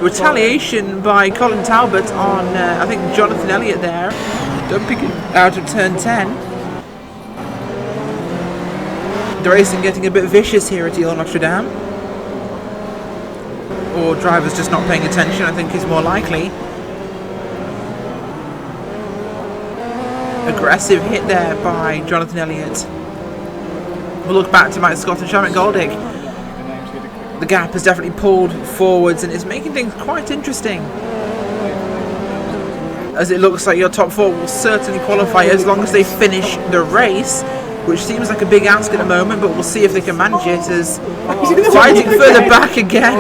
Retaliation by Colin Talbot on I think Jonathan Elliott there, dumping it out of turn 10. The racing getting a bit vicious here at Ile Notre Dame, or drivers just not paying attention, I think is more likely. Aggressive hit there by Jonathan Elliott. We'll look back to Mike Scott and Shamrock Goldick. The gap has definitely pulled forwards and it's making things quite interesting, as it looks like your top 4 will certainly qualify as long as they finish the race, which seems like a big ask at the moment, but we'll see if they can manage it, as fighting further back again,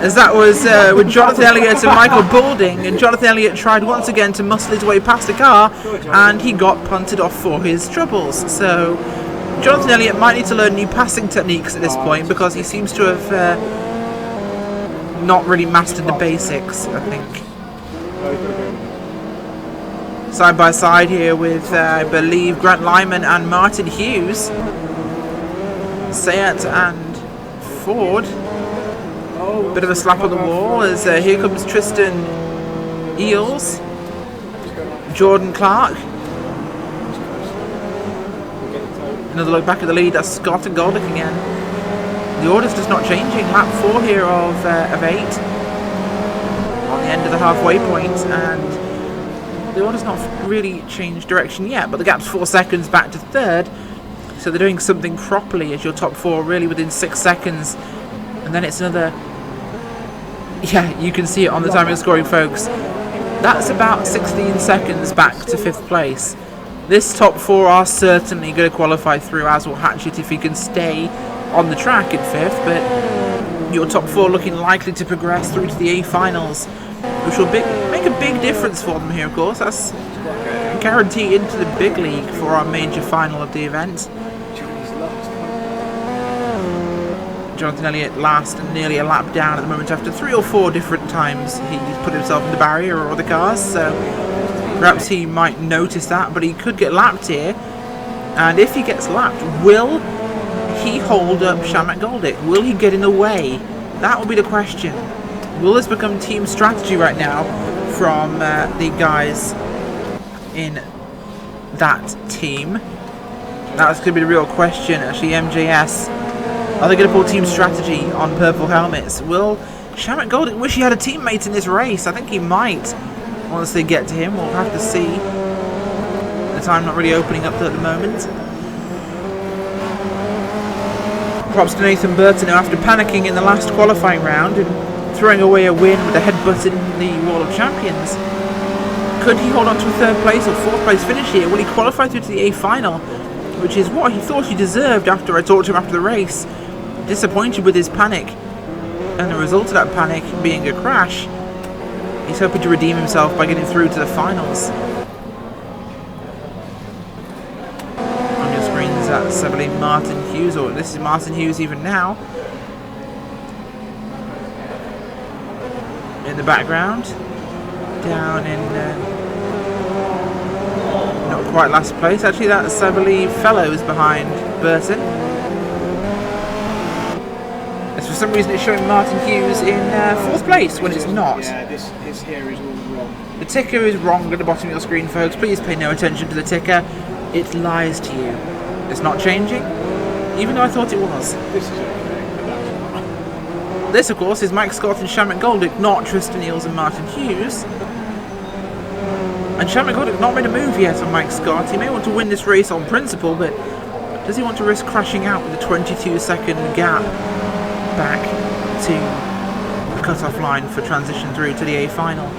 as that was with Jonathan Elliott and Michael Boulding, and Jonathan Elliott tried once again to muscle his way past the car and he got punted off for his troubles. So Jonathan Elliott might need to learn new passing techniques at this point, because he seems to have not really mastered the basics, I think. Side by side here with, I believe, Grant Lyman and Martin Hughes. Sayat and Ford. Bit of a slap on the wall, as here comes Tristan Eels. Jordan Clark. Another look back at the lead, that's Scott and Goldick again. The order's just not changing. Lap 4 here of 8. On the end of the halfway point, and the order's not really changed direction yet, but the gap's 4 seconds back to 3rd, so they're doing something properly as your top 4 really within 6 seconds, and then it's another, you can see it on the timing scoring, folks. That's about 16 seconds back to 5th place. This top 4 are certainly going to qualify through, as will Hatchett if he can stay on the track in 5th, but your top 4 looking likely to progress through to the A finals, which will make a big difference for them here, of course. That's a guarantee into the big league for our major final of the event. Jonathan Elliott last and nearly a lap down at the moment after 3 or 4 different times he's put himself in the barrier or the cars, so perhaps he might notice that, but he could get lapped here. And if he gets lapped, will he hold up Shamak Goldick? Will he get in the way? That will be the question. Will this become team strategy right now from the guys in that team? That's going to be the real question. Actually, MJS, are they going to pull team strategy on purple helmets? Will Shamak Goldick wish he had a teammate in this race? I think he might once they get to him. We'll have to see. The time not really opening up at the moment. Props to Nathan Burton, who after panicking in the last qualifying round and throwing away a win with a headbutt in the Wall of Champions, could he hold on to a third place or fourth place finish here? Will he qualify through to the A final, which is what he thought he deserved after I talked to him after the race? Disappointed with his panic, and the result of that panic being a crash. He's hoping to redeem himself by getting through to the finals. On your screens, that's I believe Martin Hughes, or this is Martin Hughes even now. In the background, down in not quite last place. Actually, that's I believe Fellows behind Burton. As for some reason, it's showing Martin Hughes in fourth place when it's not. Yeah, this here is all wrong. The ticker is wrong at the bottom of your screen, folks. Please pay no attention to the ticker. It lies to you. It's not changing, even though I thought it was. This is okay, but that's not. This, of course, is Mike Scott and Shamak Goldick, not Tristan Eales and Martin Hughes. And Shamak Goldick not made a move yet on Mike Scott. He may want to win this race on principle, but does he want to risk crashing out with a 22-second gap back to the cut-off line for transition through to the A final?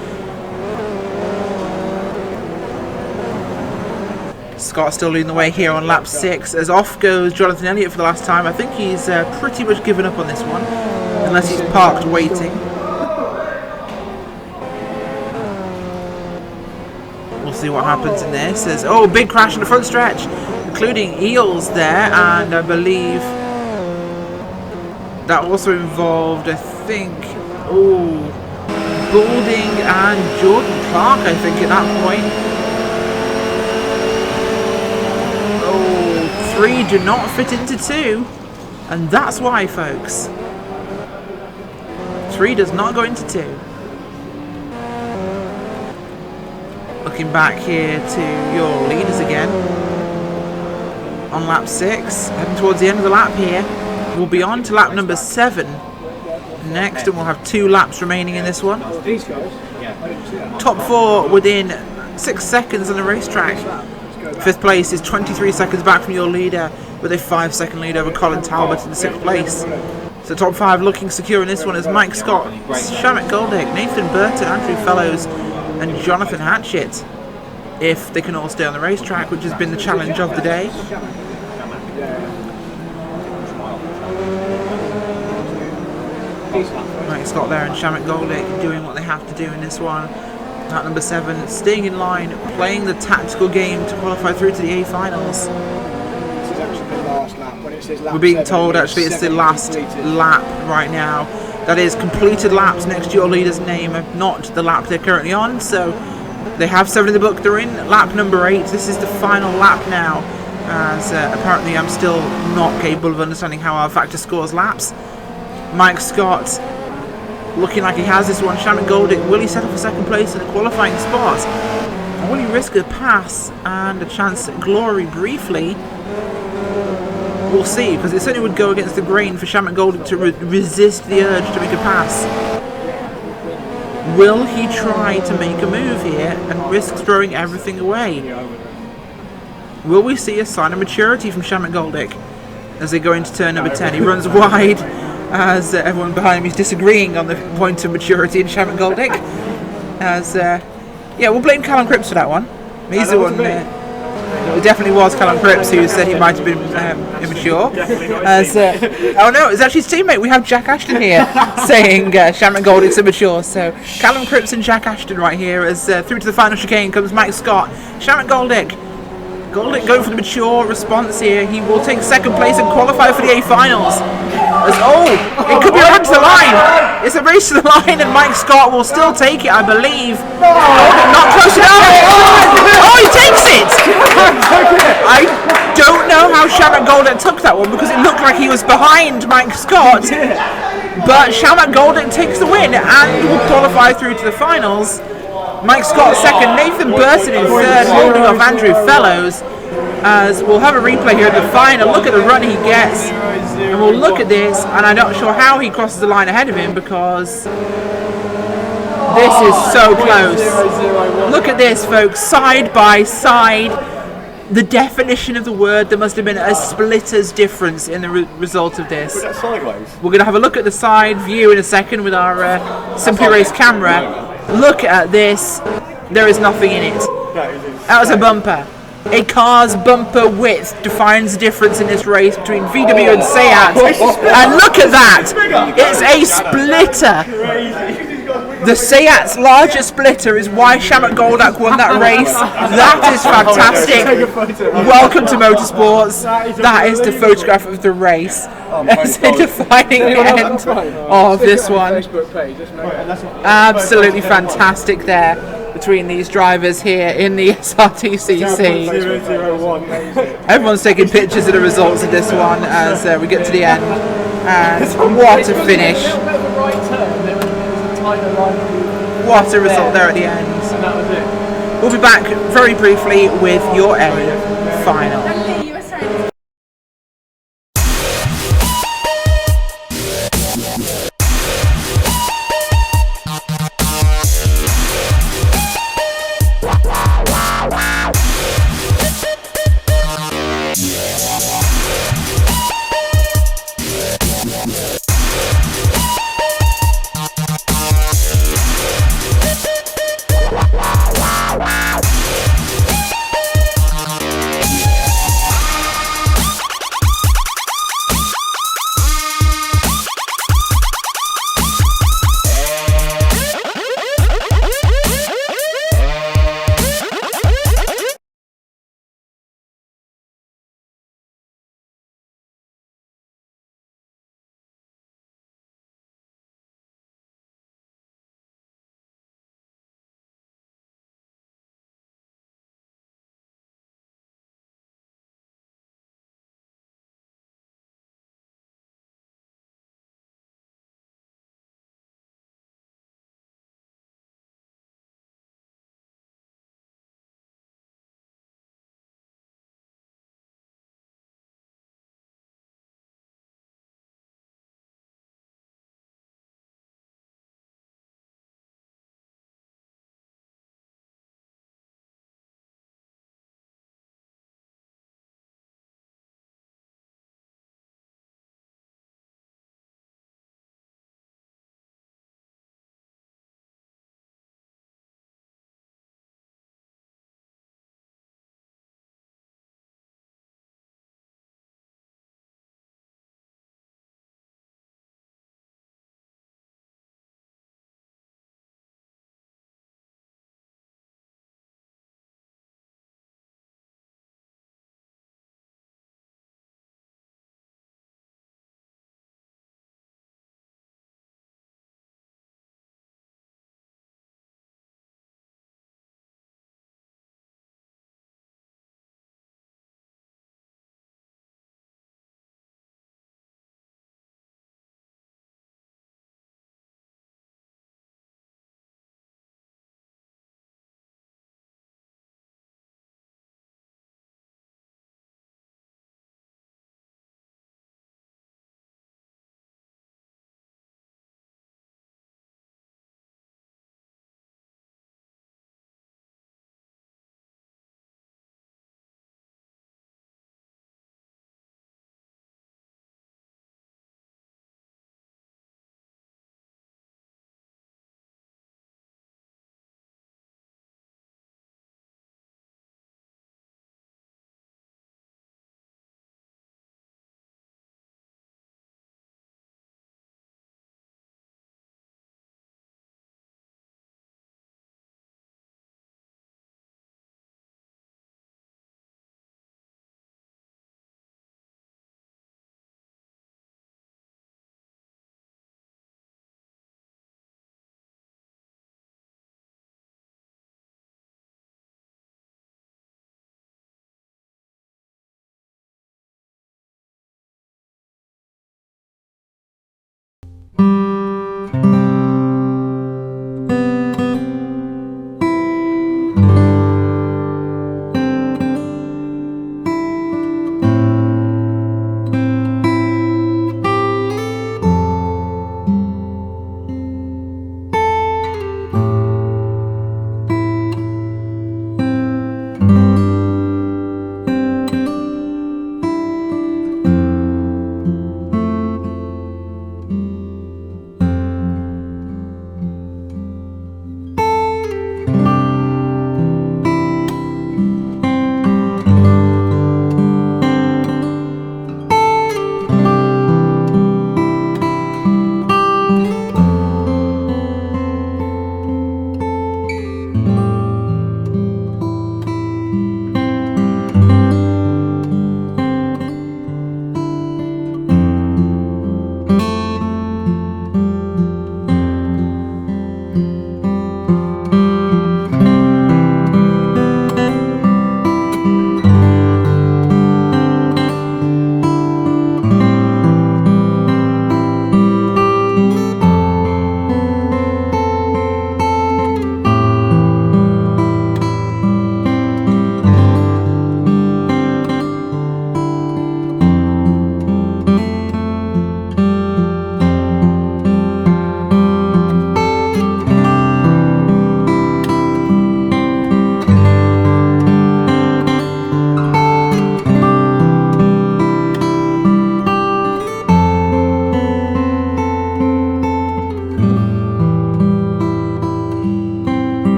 Scott still leading the way here on lap 6 as off goes Jonathan Elliott for the last time. I think he's pretty much given up on this one, unless he's parked waiting. We'll see what happens in this. There's big crash in the front stretch, including Eales there, and I believe that also involved, I think, Goulding and Jordan Clark, I think, at that point. 3 do not fit into 2, and that's why, folks. 3 does not go into 2. Looking back here to your leaders again on lap 6, heading towards the end of the lap here. We'll be on to lap number 7 next, and we'll have 2 laps remaining in this one. These guys? Yeah. Top 4 within 6 seconds on the racetrack. 5th place is 23 seconds back from your leader, with a 5-second lead over Colin Talbot in 6th place. So top 5 looking secure in this one as Mike Scott, Shamak Goldick, Nathan Burton, Andrew Fellows and Jonathan Hatchett, if they can all stay on the racetrack, which has been the challenge of the day. Mike Scott there and Shamak Goldick doing what they have to do in this one. At number 7, staying in line, playing the tactical game to qualify through to the A finals. This is actually the last lap. When it says lap We're being 7, told actually it's the last completed. lap right now. That is completed laps next to your leader's name, not the lap they're currently on. So they have 7 in the book. They're in lap number 8. This is the final lap now, as apparently I'm still not capable of understanding how our factor scores laps. Mike Scott looking like he has this one. Shamak Goldick, will he settle for 2nd place in a qualifying spot? Or will he risk a pass and a chance at glory briefly? We'll see, because it certainly would go against the grain for Shamak Goldick to resist the urge to make a pass. Will he try to make a move here and risk throwing everything away? Will we see a sign of maturity from Shamak Goldick as they go into turn number 10? He runs wide, as everyone behind him is disagreeing on the point of maturity in Shamak Goldick. As we'll blame Callum Cripps for that one. He's the one. It definitely was Callum Cripps who said he might have been immature. As no, it's actually his teammate. We have Jack Ashton here saying Shamak Goldick's immature. So Callum Cripps and Jack Ashton right here. As through to the final chicane comes Mike Scott. Shamak Goldick. Goldick going for the mature response here. He will take 2nd place and qualify for the A finals. It could be a run to the line. It's a race to the line, and Mike Scott will still take it, I believe. Goldick not close enough. He takes it. I don't how Shamak Goldick took that one because it looked like he was behind Mike Scott. But Shamak Goldick takes the win and will qualify through to the finals. Mike Scott second, Nathan Burton in third, holding off Andrew Fellows. As we'll have a replay here at the final. Look at the run he gets, and we'll look at this, and I'm not sure how he crosses the line ahead of him because this is so close. Look at this, folks, side by side. The definition of the word, there must have been a splitter's difference in the result of this. We're going to have a look at the side view in a second with our Simply Race camera. Look at this. There is nothing in it. That was a bumper. A car's bumper width defines the difference in this race between VW and Seat. And look at that! It's a splitter! The Seat's largest splitter is why Shamak Goldick won that race. That is fantastic. Welcome to motorsports. That is the photograph of the race. That's the defining end of this one. Absolutely fantastic there between these drivers here in the Srtcc. Everyone's taking pictures of the results of this one as we get to the end. And what a finish. What a result there at the end. We'll be back very briefly with your A final.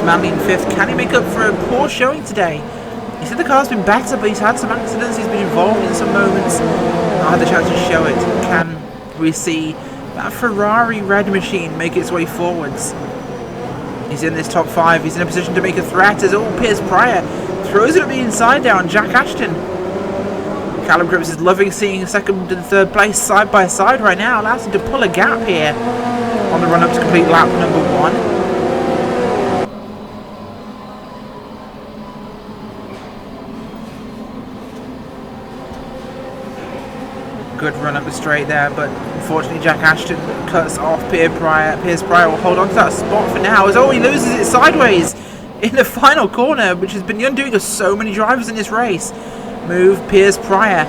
Lewis Manley in 5th. Can he make up for a poor showing today? He said the car's been better, but he's had some accidents, he's been involved in some moments. Not had the chance to show it. Can we see that Ferrari red machine make its way forwards? He's in this top 5, he's in a position to make a threat as Piers Pryor throws it at the inside down. Jack Ashton. Callum Cripps is loving seeing 2nd and 3rd place side by side right now. Allows him to pull a gap here on the run up to complete lap number 1. Good run up the straight there, but unfortunately Jack Ashton cuts off Piers Pryor. Piers Pryor will hold on to that spot for now as he loses it sideways in the final corner, which has been the undoing of so many drivers in this race. Move Piers Pryor.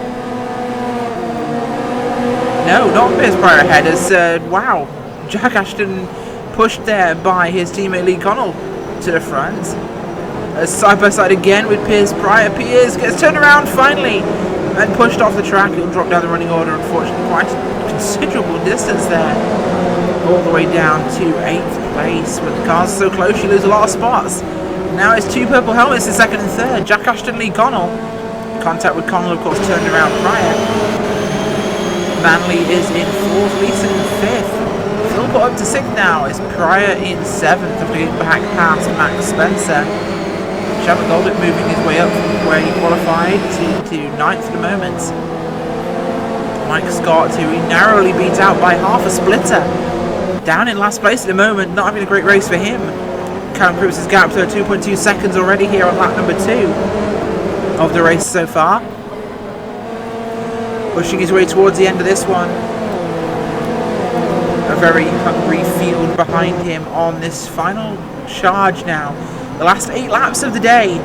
No, not Piers Pryor ahead as, wow, Jack Ashton pushed there by his teammate Lee Connell to the front. Side by side again with Piers Pryor. Piers gets turned around finally and pushed off the track. He'll drop down the running order, unfortunately, quite a considerable distance there. All the way down to 8th place. When the cars are so close, you lose a lot of spots. Now it's 2 purple helmets in 2nd and 3rd. Jack Ashton, Lee Connell. Contact with Connell, of course, turned around Pryor. Manley is in 4th, Leeson in 5th. Philpott up to 6th now. It's Pryor in 7th, after getting back past Max Spencer. Shabbat Goldett moving his way up from where he qualified to 9th at the moment. Mike Scott, who he narrowly beat out by half a splitter, down in last place at the moment, not having a great race for him. Callum Cripps has gapped to 2.2 seconds already here on lap number 2 of the race so far. Pushing his way towards the end of this one. A very hungry field behind him on this final charge now. The last 8 laps of the day,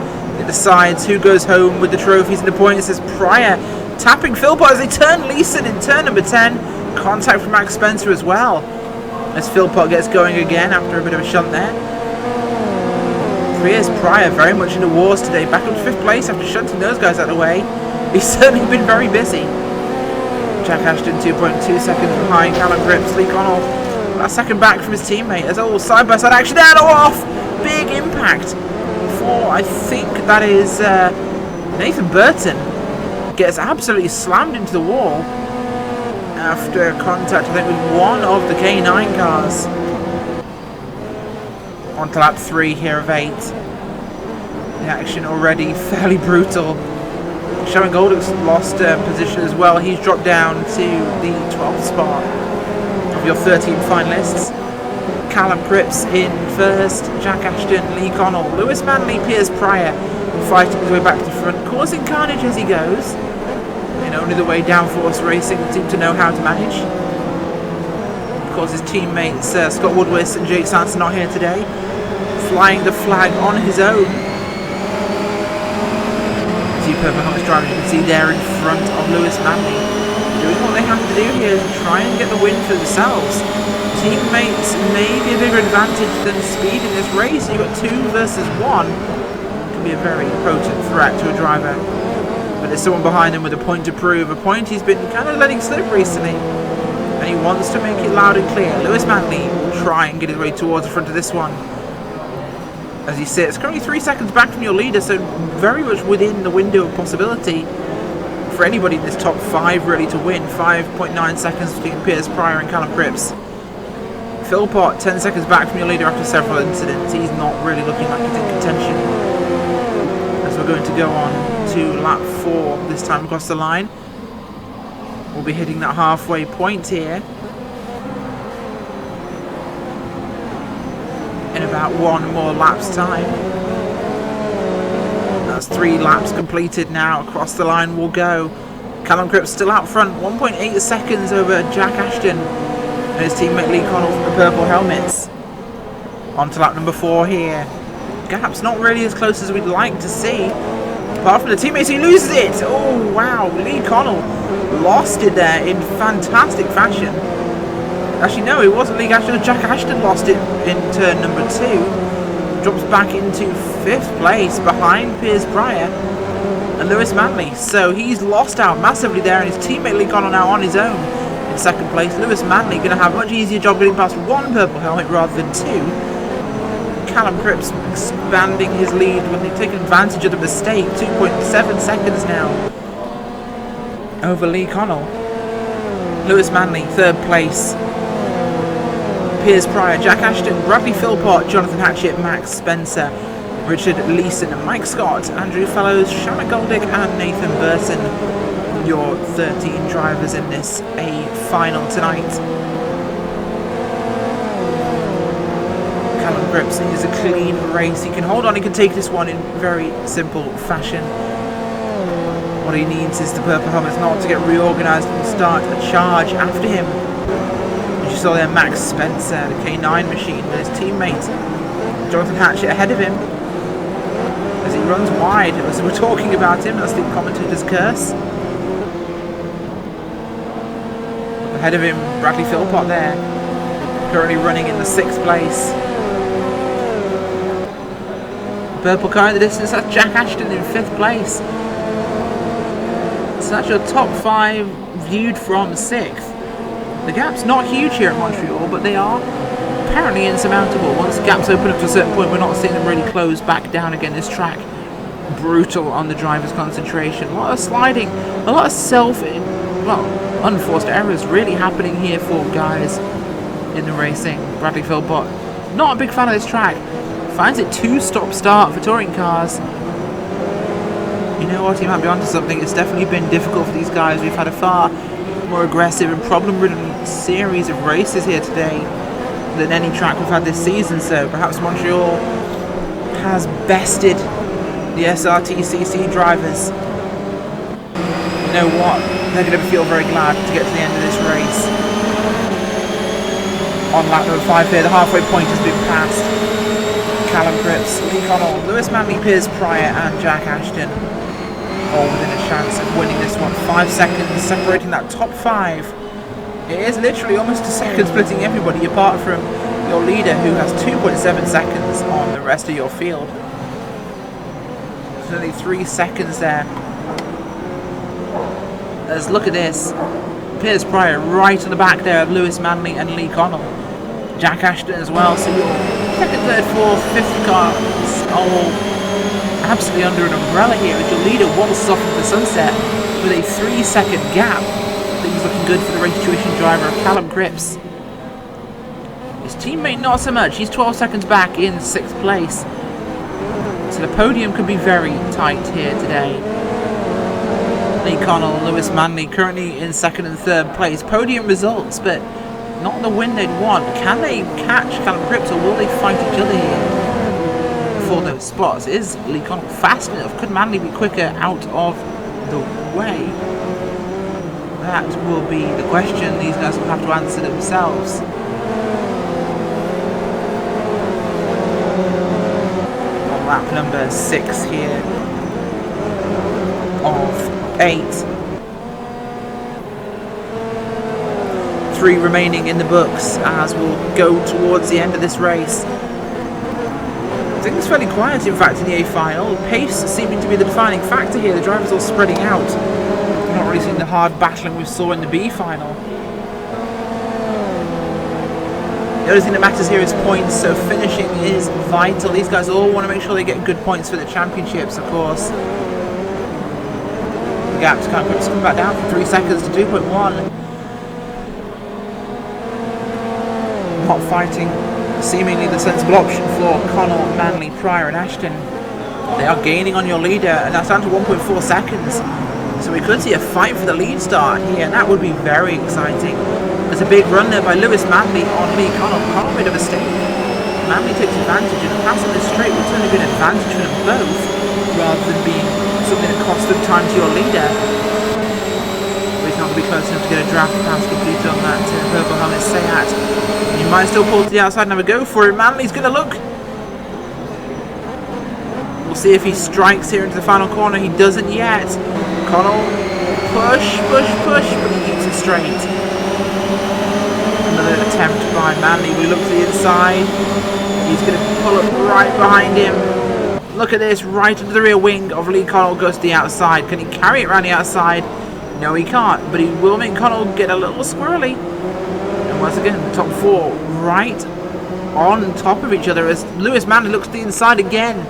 it decides who goes home with the trophies and the points as Pryor tapping Philpott as they turn Leeson in turn number 10. Contact from Max Spencer as well, as Philpott gets going again after a bit of a shunt there. Piers Pryor very much in the wars today, back up to 5th place after shunting those guys out of the way. He's certainly been very busy. Jack Ashton 2.2 seconds behind Callum Cripps. Lee Connell a second back from his teammate as all side by side action down off. Big impact for, I think that is Nathan Burton. Gets absolutely slammed into the wall after contact, I think, with one of the K9 cars. On to lap 3 here of 8. The action already fairly brutal. Shabbat Goldett's lost position as well. He's dropped down to the 12th spot of your 13 finalists. Callum Cripps in 1st, Jack Ashton, Lee Connell, Lewis Manley, Piers Pryor fighting his way back to front, causing carnage as he goes. And only the way Downforce Racing seem to know how to manage. Of course, his teammates Scott Woodward and Jake Sanson are here today, flying the flag on his own. 2 purple helmets drivers, you can see there in front of Lewis Manley, doing what they have to do here to try and get the win for themselves. Teammates may be a bigger advantage than speed in this race. You've got 2 versus 1. It can be a very potent threat to a driver. But there's someone behind him with a point to prove. A point he's been kind of letting slip recently. And he wants to make it loud and clear. Lewis Manley will try and get his way towards the front of this one. As he sits, currently 3 seconds back from your leader, so very much within the window of possibility for anybody in this top 5 really to win. 5.9 seconds between Piers Pryor and Callum Cripps. Philpott 10 seconds back from your leader after several incidents. He's not really looking like he's in contention. As we're going to go on to lap 4 this time across the line. We'll be hitting that halfway point here in about 1 more lap's time. That's 3 laps completed now. Across the line we'll go. Callum Cripps still out front, 1.8 seconds over Jack Ashton and his teammate Lee Connell from the purple helmets. On to lap number 4 here. Gap's not really as close as we'd like to see. Apart from the teammates, he loses it. Oh wow, Lee Connell lost it there in fantastic fashion. Actually no, it wasn't Lee Ashton. Jack Ashton lost it in turn number 2. Drops back into 5th place behind Piers Pryor and Lewis Manley. So he's lost out massively there, and his teammate Lee Connell now on his own in 2nd place. Lewis Manley going to have a much easier job getting past 1 purple helmet rather than 2. Callum Cripps expanding his lead when they take advantage of the mistake. 2.7 seconds now over Lee Connell. Lewis Manley, third place. Piers Pryor, Jack Ashton, Bradley Philpott, Jonathan Hatchett, Max Spencer, Richard Leeson, Mike Scott, Andrew Fellows, Shanna Goldick and Nathan Burton. Your 13 drivers in this A final tonight. Callum Cripps is a clean race. He can hold on, he can take this one in very simple fashion. What he needs is the purple helmets not to get reorganised and start a charge after him. As you saw there, Max Spencer, the K9 machine, and his teammate Jonathan Hatchett ahead of him as he runs wide. So we're talking about him, that's the commentator's curse. Ahead of him, Bradley Philpott there, currently running in the 6th place. Purple car in the distance, that's Jack Ashton in 5th place. So that's your top 5 viewed from 6th. The gap's not huge here at Montreal, but they are apparently insurmountable. Once gaps open up to a certain point, we're not seeing them really close back down again. This track, brutal on the driver's concentration. A lot of sliding, a lot of unforced errors really happening here for guys in the racing. Bradley Philpott, not a big fan of this track. Finds it too stop-start for touring cars. You know what, he might be onto something. It's definitely been difficult for these guys. We've had a far more aggressive and problem-ridden series of races here today than any track we've had this season, so perhaps Montreal has bested the Srtcc drivers. You know what? They're going to feel very glad to get to the end of this race. On lap number 5 here, the halfway point has been passed. Callum Cripps, Lee Connell, Lewis Manley, Piers Pryor and Jack Ashton all within a chance of winning this one. 5 seconds separating that top 5. It is literally almost a second splitting everybody apart from your leader who has 2.7 seconds on the rest of your field. There's only 3 seconds there. Let's look at this. Piers Pryor right on the back there of Lewis Manley and Lee Connell. Jack Ashton as well, so your 2nd, 3rd, 4th, 5th cars all absolutely under an umbrella here as your leader waltzes off into the sunset with a 3-second gap. Things looking good for the race tuition driver Callum Cripps. His teammate not so much, he's 12 seconds back in 6th place. So the podium could be very tight here today. Lee Connell, Lewis Manley currently in 2nd and 3rd place. Podium results, but not the win they'd want. Can they catch Callum Cripps or will they fight each other here for those spots? Is Lee Connell fast enough? Could Manley be quicker out of the way? That will be the question these guys will have to answer themselves. On lap number 6 here of 8. 3 remaining in the books as we'll go towards the end of this race. I think it's fairly quiet, in fact, in the A final. Pace seeming to be the defining factor here. The drivers all spreading out. Not really seeing the hard battling we saw in the B final. The only thing that matters here is points, so finishing is vital. These guys all want to make sure they get good points for the championships, of course. The gap to Callum Cripps coming back down from 3 seconds to 2.1. Not fighting seemingly the sensible option for Connell, Manley, Pryor and Ashton. They are gaining on your leader and that's down to 1.4 seconds. So we could see a fight for the lead start here and that would be very exciting. There's a big run there by Lewis Manley on Lee Connell. Connell made a mistake. Manley takes advantage and a pass on this straight would certainly be an advantage for them both rather than being something that costs them time to your leader. But he's not going to be close enough to get a draft pass completed on that purple helmet Seat. He might still pull to the outside and have a go for it. Manley's going to look. We'll see if he strikes here into the final corner. He doesn't yet. Connell, push, but he keeps it straight. Another attempt by Manley. We look to the inside. He's going to pull up right behind him. Look at this, right under the rear wing of Lee Connell goes to the outside. Can he carry it around the outside? No, he can't, but he will make Connell get a little squirrely. And once again, the top 4 right on top of each other as Lewis Manley looks to the inside again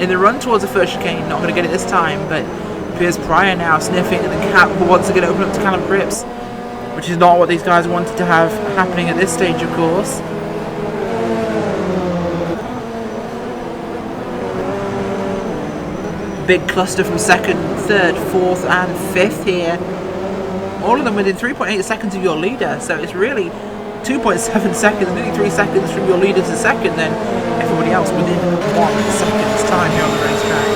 in the run towards the first chicane. Not going to get it this time, but Piers Pryor now sniffing at the gap wants to get open up to Callum Cripps, which is not what these guys wanted to have happening at this stage, of course. Big cluster from second, third, fourth and fifth here. All of them within 3.8 seconds of your leader, so it's really 2.7 seconds, nearly 3 seconds from your leader to second, then everybody else within 1 second's time here on the racetrack.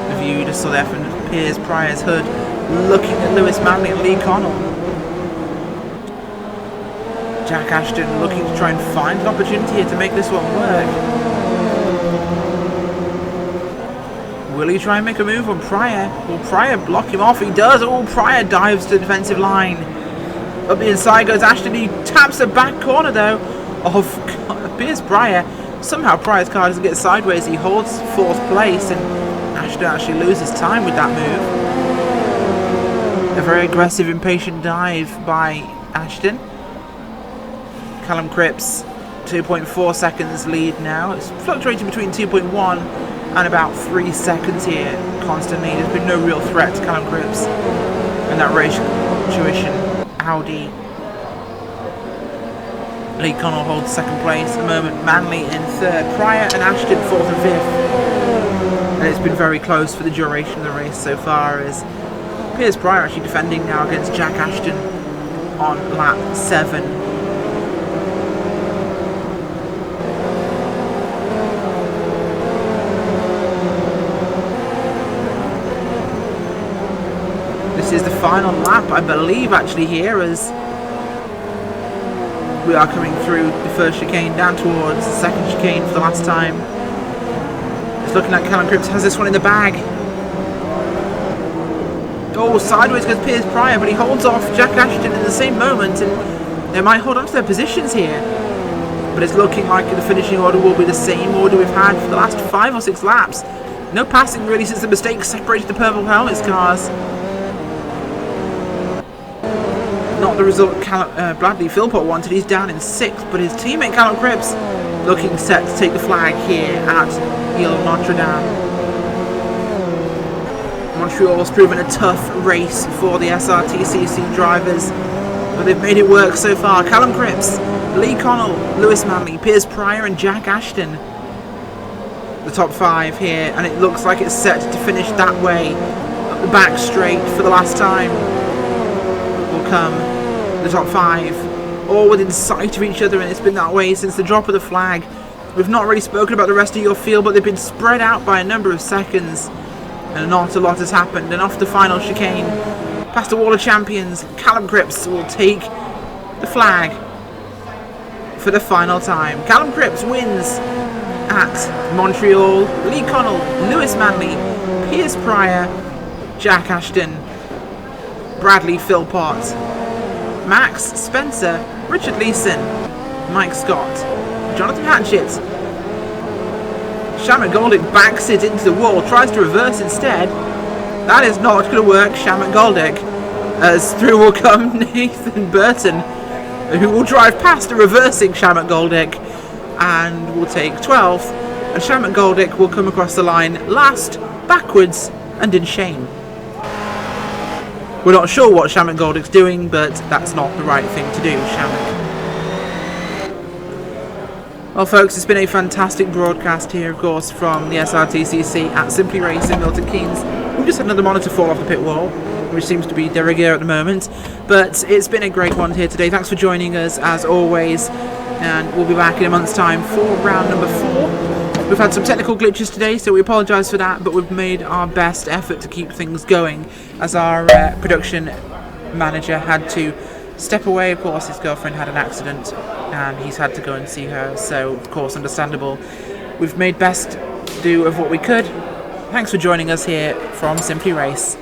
The view you just saw there from Piers Pryor's hood, looking at Lewis Manley and Lee Connell. Jack Ashton looking to try and find an opportunity here to make this one work. Will he try and make a move on Pryor? Will Pryor block him off? He does. Oh, Pryor dives to the defensive line. Up the inside goes Ashton. He taps the back corner though of Piers Pryor. Somehow Pryor's car doesn't get sideways. He holds fourth place and Ashton actually loses time with that move. A very aggressive, impatient dive by Ashton. Callum Cripps, 2.4 seconds lead now. It's fluctuating between 2.1 and about 3 seconds here constantly. There's been no real threat to Callum Cripps in that race situation. Audi. Lee Connell holds second place at the moment. Manley in third. Pryor and Ashton fourth and fifth. And it's been very close for the duration of the race so far, as Piers Pryor actually defending now against Jack Ashton on lap 7. This is the final lap, I believe, actually here, as we are coming through the first chicane down towards the second chicane for the last time. It's looking like Callum Cripps has this one in the bag. Oh, sideways goes Piers Pryor, but he holds off Jack Ashton in the same moment, and they might hold on to their positions here. But it's looking like the finishing order will be the same order we've had for the last 5 or 6 laps. No passing really since the mistake separated the purple helmets cars. Not the result Bradley Philpott wanted. He's down in 6th, but his teammate Callum Cripps looking set to take the flag here at Ile Notre Dame. Montreal's proven a tough race for the Srtcc drivers, but they've made it work so far. Callum Cripps, Lee Connell, Lewis Manley, Piers Pryor and Jack Ashton, the top 5 here, and it looks like it's set to finish that way. Up the back straight for the last time will come the top 5, all within sight of each other, and it's been that way since the drop of the flag. We've not really spoken about the rest of your field, but they've been spread out by a number of seconds, and not a lot has happened. And off the final chicane, past the wall of champions, Callum Cripps will take the flag for the final time. Callum Cripps wins at Montreal. Lee Connell, Lewis Manley, Piers Pryor, Jack Ashton, Bradley Philpott, Max Spencer, Richard Leeson, Mike Scott, Jonathan Hatchett. Shamrock Goldick backs it into the wall, tries to reverse instead. That is not going to work, Shamrock Goldick, as through will come Nathan Burton, who will drive past a reversing Shamrock Goldick and will take 12th, and Shamrock Goldick will come across the line last, backwards and in shame. We're not sure what Shamrock Goldick's doing, but that's not the right thing to do, Shamrock. Well folks, it's been a fantastic broadcast here, of course, from the Srtcc at Simply Race in Milton Keynes. We've just had another monitor fall off the pit wall, which seems to be de rigueur at the moment, but it's been a great one here today. Thanks for joining us, as always, and we'll be back in a month's time for round number 4. We've had some technical glitches today, so we apologise for that, but we've made our best effort to keep things going, as our production manager had to step away. Of course, his girlfriend had an accident and he's had to go and see her, so of course understandable. We've made best do of what we could. Thanks for joining us here from Simply Race.